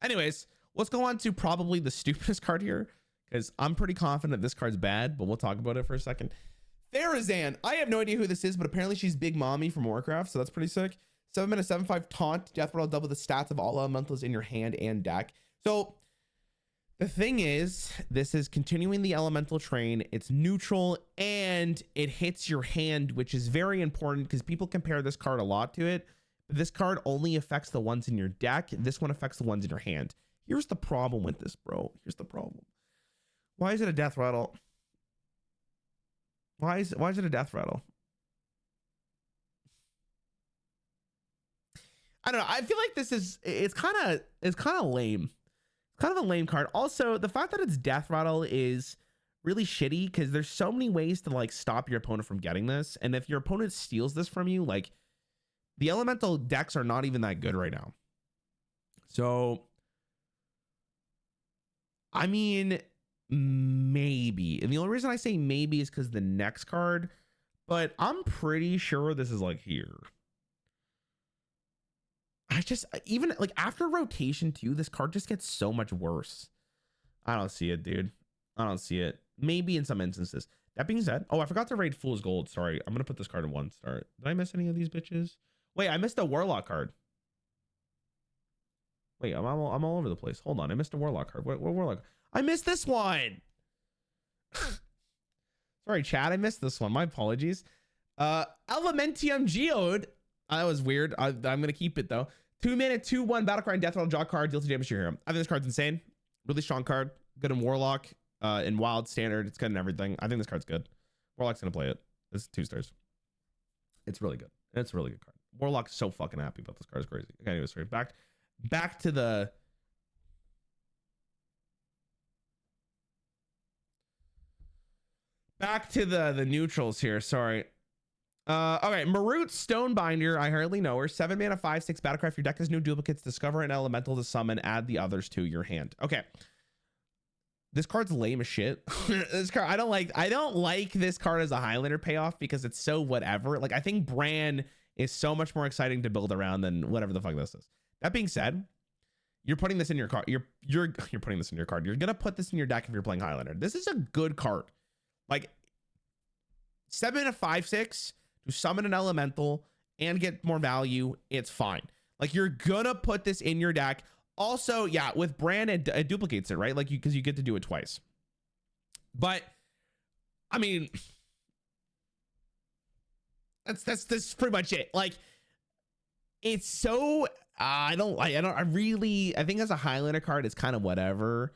Anyways, let's go on to probably the stupidest card here, because I'm pretty confident this card's bad, but we'll talk about it for a second. Therazan. I have no idea who this is, but apparently she's Big Mommy from Warcraft, so that's pretty sick. 7-mana 7/5 taunt. Death Rattle, double the stats of all elementals in your hand and deck. So the thing is, this is continuing the elemental train. It's neutral and it hits your hand, which is very important because people compare this card a lot to it. But this card only affects the ones in your deck. This one affects the ones in your hand. Here's the problem with this, bro. Here's the problem. Why is it a death rattle? Why is it a death rattle? I don't know. I feel like it's kind of lame. It's kind of a lame card. Also, the fact that it's death rattle is really shitty because there's so many ways to like stop your opponent from getting this. And if your opponent steals this from you, like the elemental decks are not even that good right now. So, I mean, maybe. And the only reason I say maybe is because the next card, but I'm pretty sure this is like here. I just, even like after rotation 2, this card just gets so much worse. I don't see it, dude. I don't see it. Maybe in some instances. That being said, oh, I forgot to raid Fool's Gold. Sorry. I'm going to put this card in 1 star. Did I miss any of these bitches? Wait, I missed a Warlock card. Wait, I'm all over the place. Hold on. I missed a Warlock card. What Warlock? I missed this one. Sorry, chat. I missed this one. My apologies. Elementium Geode. That was weird. I'm going to keep it, though. 2-mana, 2/1 Battlecry Death Rattle, draw card, deal to damage to your hero. I think this card's insane. Really strong card. Good in Warlock, in Wild, Standard. It's good in everything. I think this card's good. Warlock's going to play it. It's 2 stars. It's really good. It's a really good card. Warlock's so fucking happy about this card. It's crazy. Okay, anyway, sorry. Back to the... Back to the neutrals here. Sorry. Okay, Marut Stonebinder. I hardly know her. 7 mana, 5/6 Battlecry. If your deck has new duplicates, discover an elemental to summon. Add the others to your hand. Okay. This card's lame as shit. This card, I don't like this card as a Highlander payoff because it's so whatever. Like I think Bran is so much more exciting to build around than whatever the fuck this is. That being said, you're putting this in your card. You're putting this in your card. You're gonna put this in your deck if you're playing Highlander. This is a good card. Like 7 mana, 5/6 to summon an elemental and get more value. It's fine. Like you're gonna put this in your deck. Also, yeah, with Bran, it duplicates it, right? Like because you get to do it twice. But I mean, that's pretty much it. Like it's so I think as a Highlander card, it's kind of whatever,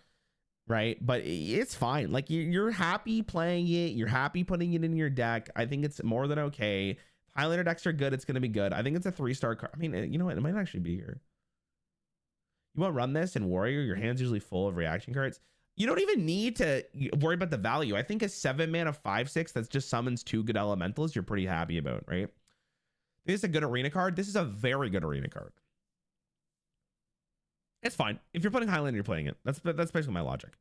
right? But it's fine. Like you're happy playing it. You're happy putting it in your deck. I think it's more than okay. If Highlander decks are good, it's going to be good. I think it's a 3-star card. I mean, you know what? It might actually be here. You want to run this in Warrior? Your hand's usually full of reaction cards. You don't even need to worry about the value. I think a 7 mana 5/6 that just summons 2 good elementals, you're pretty happy about, right? This is a good arena card. This is a very good arena card. It's fine. If you're playing Highlander, you're playing it. That's basically my logic.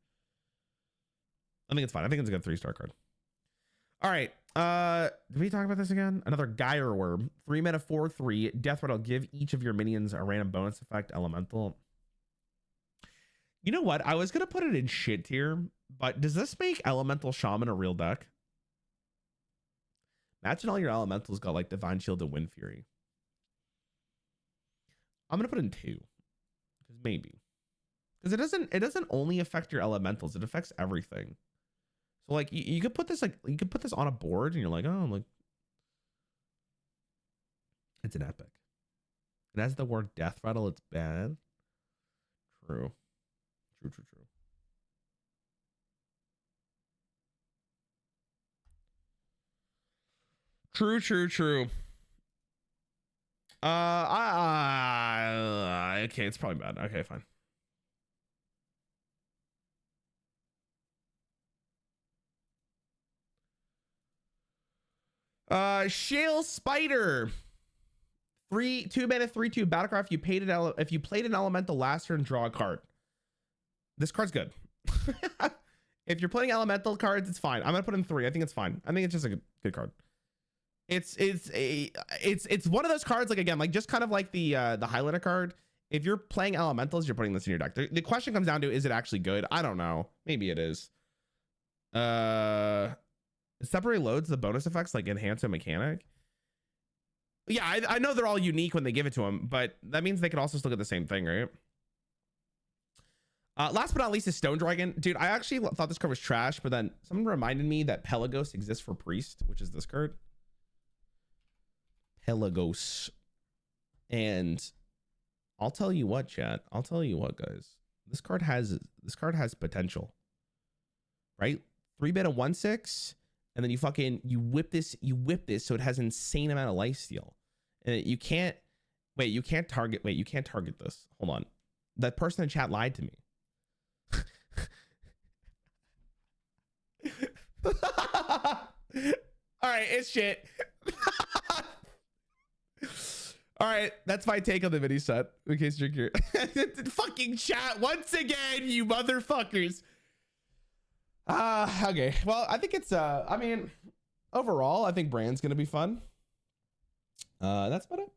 I think it's fine. I think it's a good 3-star card. All right. Did we talk about this again? Another Gyre Worm. 3 mana 4/3. Death Rattle. Give each of your minions a random bonus effect elemental. You know what? I was going to put it in shit tier, but does this make Elemental Shaman a real deck? Imagine all your elementals got like Divine Shield and Windfury. I'm going to put in 2. Because maybe. Because it doesn't only affect your elementals, it affects everything. So like you could put this on a board and you're like, oh, like it's an epic. It has the word Death Rattle, it's bad. True. True. Okay, it's probably bad. Okay, fine. Shale Spider. 2 mana 3/2 Battlecry. If you played an elemental last turn, draw a card. This card's good. If you're playing elemental cards, it's fine. I'm gonna put in 3. I think it's fine. I think it's just a good card. It's one of those cards, like again, like just kind of like the Highlander card. If you're playing elementals, you're putting this in your deck. The question comes down to, is it actually good? I don't know. Maybe it is. Separate loads the bonus effects like enhance a mechanic. Yeah, I know they're all unique when they give it to them, but that means they can also still get the same thing, right? Last but not least is Stone Dragon. Dude, I actually thought this card was trash, but then someone reminded me that Pelagos exists for Priest, which is this card. Pelagos. And I'll tell you what, chat. I'll tell you what, guys. This card has potential. right? 3 mana 1/6, and then you whip this so it has insane amount of lifesteal. And you can't target this. Hold on. That person in chat lied to me. All right, it's shit. All right, that's my take on the mini set. In case you're curious. Fucking chat once again, you motherfuckers. Okay. Well, I think it's I mean, overall, I think brand's gonna be fun. That's about it.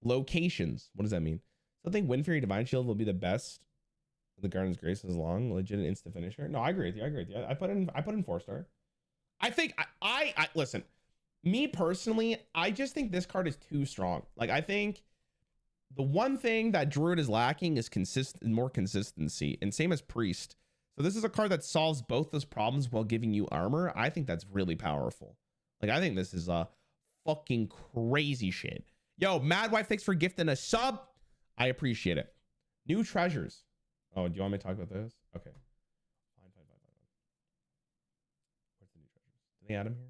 Locations. What does that mean? So I think Windfury Divine Shield will be the best. The Garden's Grace is long, legit instant finisher. No, I agree with you. I put in 4-star. I think I listen. Me personally, I just think this card is too strong. Like, I think the one thing that Druid is lacking is more consistency, and same as Priest. So this is a card that solves both those problems while giving you armor. I think that's really powerful. Like, I think this is a fucking crazy shit. Yo, Mad Wife, thanks for gifting a sub. I appreciate it. New treasures. Oh, do you want me to talk about this? Okay. Fine. Where's the new treasures? Did they add them here?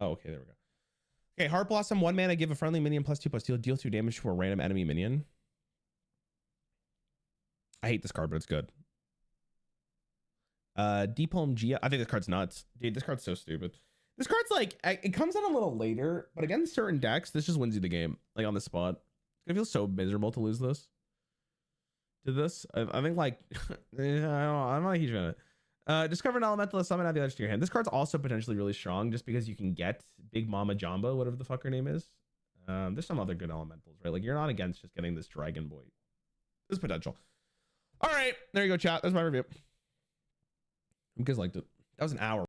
Oh, okay, there we go. Okay, Heart Blossom, 1 mana, give a friendly minion +2/+2, deal 2 damage to a random enemy minion. I hate this card, but it's good. Deepholm Gia. I think this card's nuts. Dude, this card's so stupid. This card's like, it comes out a little later, but against certain decks, this just wins you the game, like on the spot. It's gonna feel so miserable to lose this. To this, I think like, I'm not a huge fan of it. Discover an elemental, summon, add the other to your hand. This card's also potentially really strong just because you can get Big Mama Jamba, whatever the fuck her name is. There's some other good elementals, right? Like, you're not against just getting this Dragon Boy. There's potential. All right, there you go, chat. That's my review. You guys liked it. That was an hour.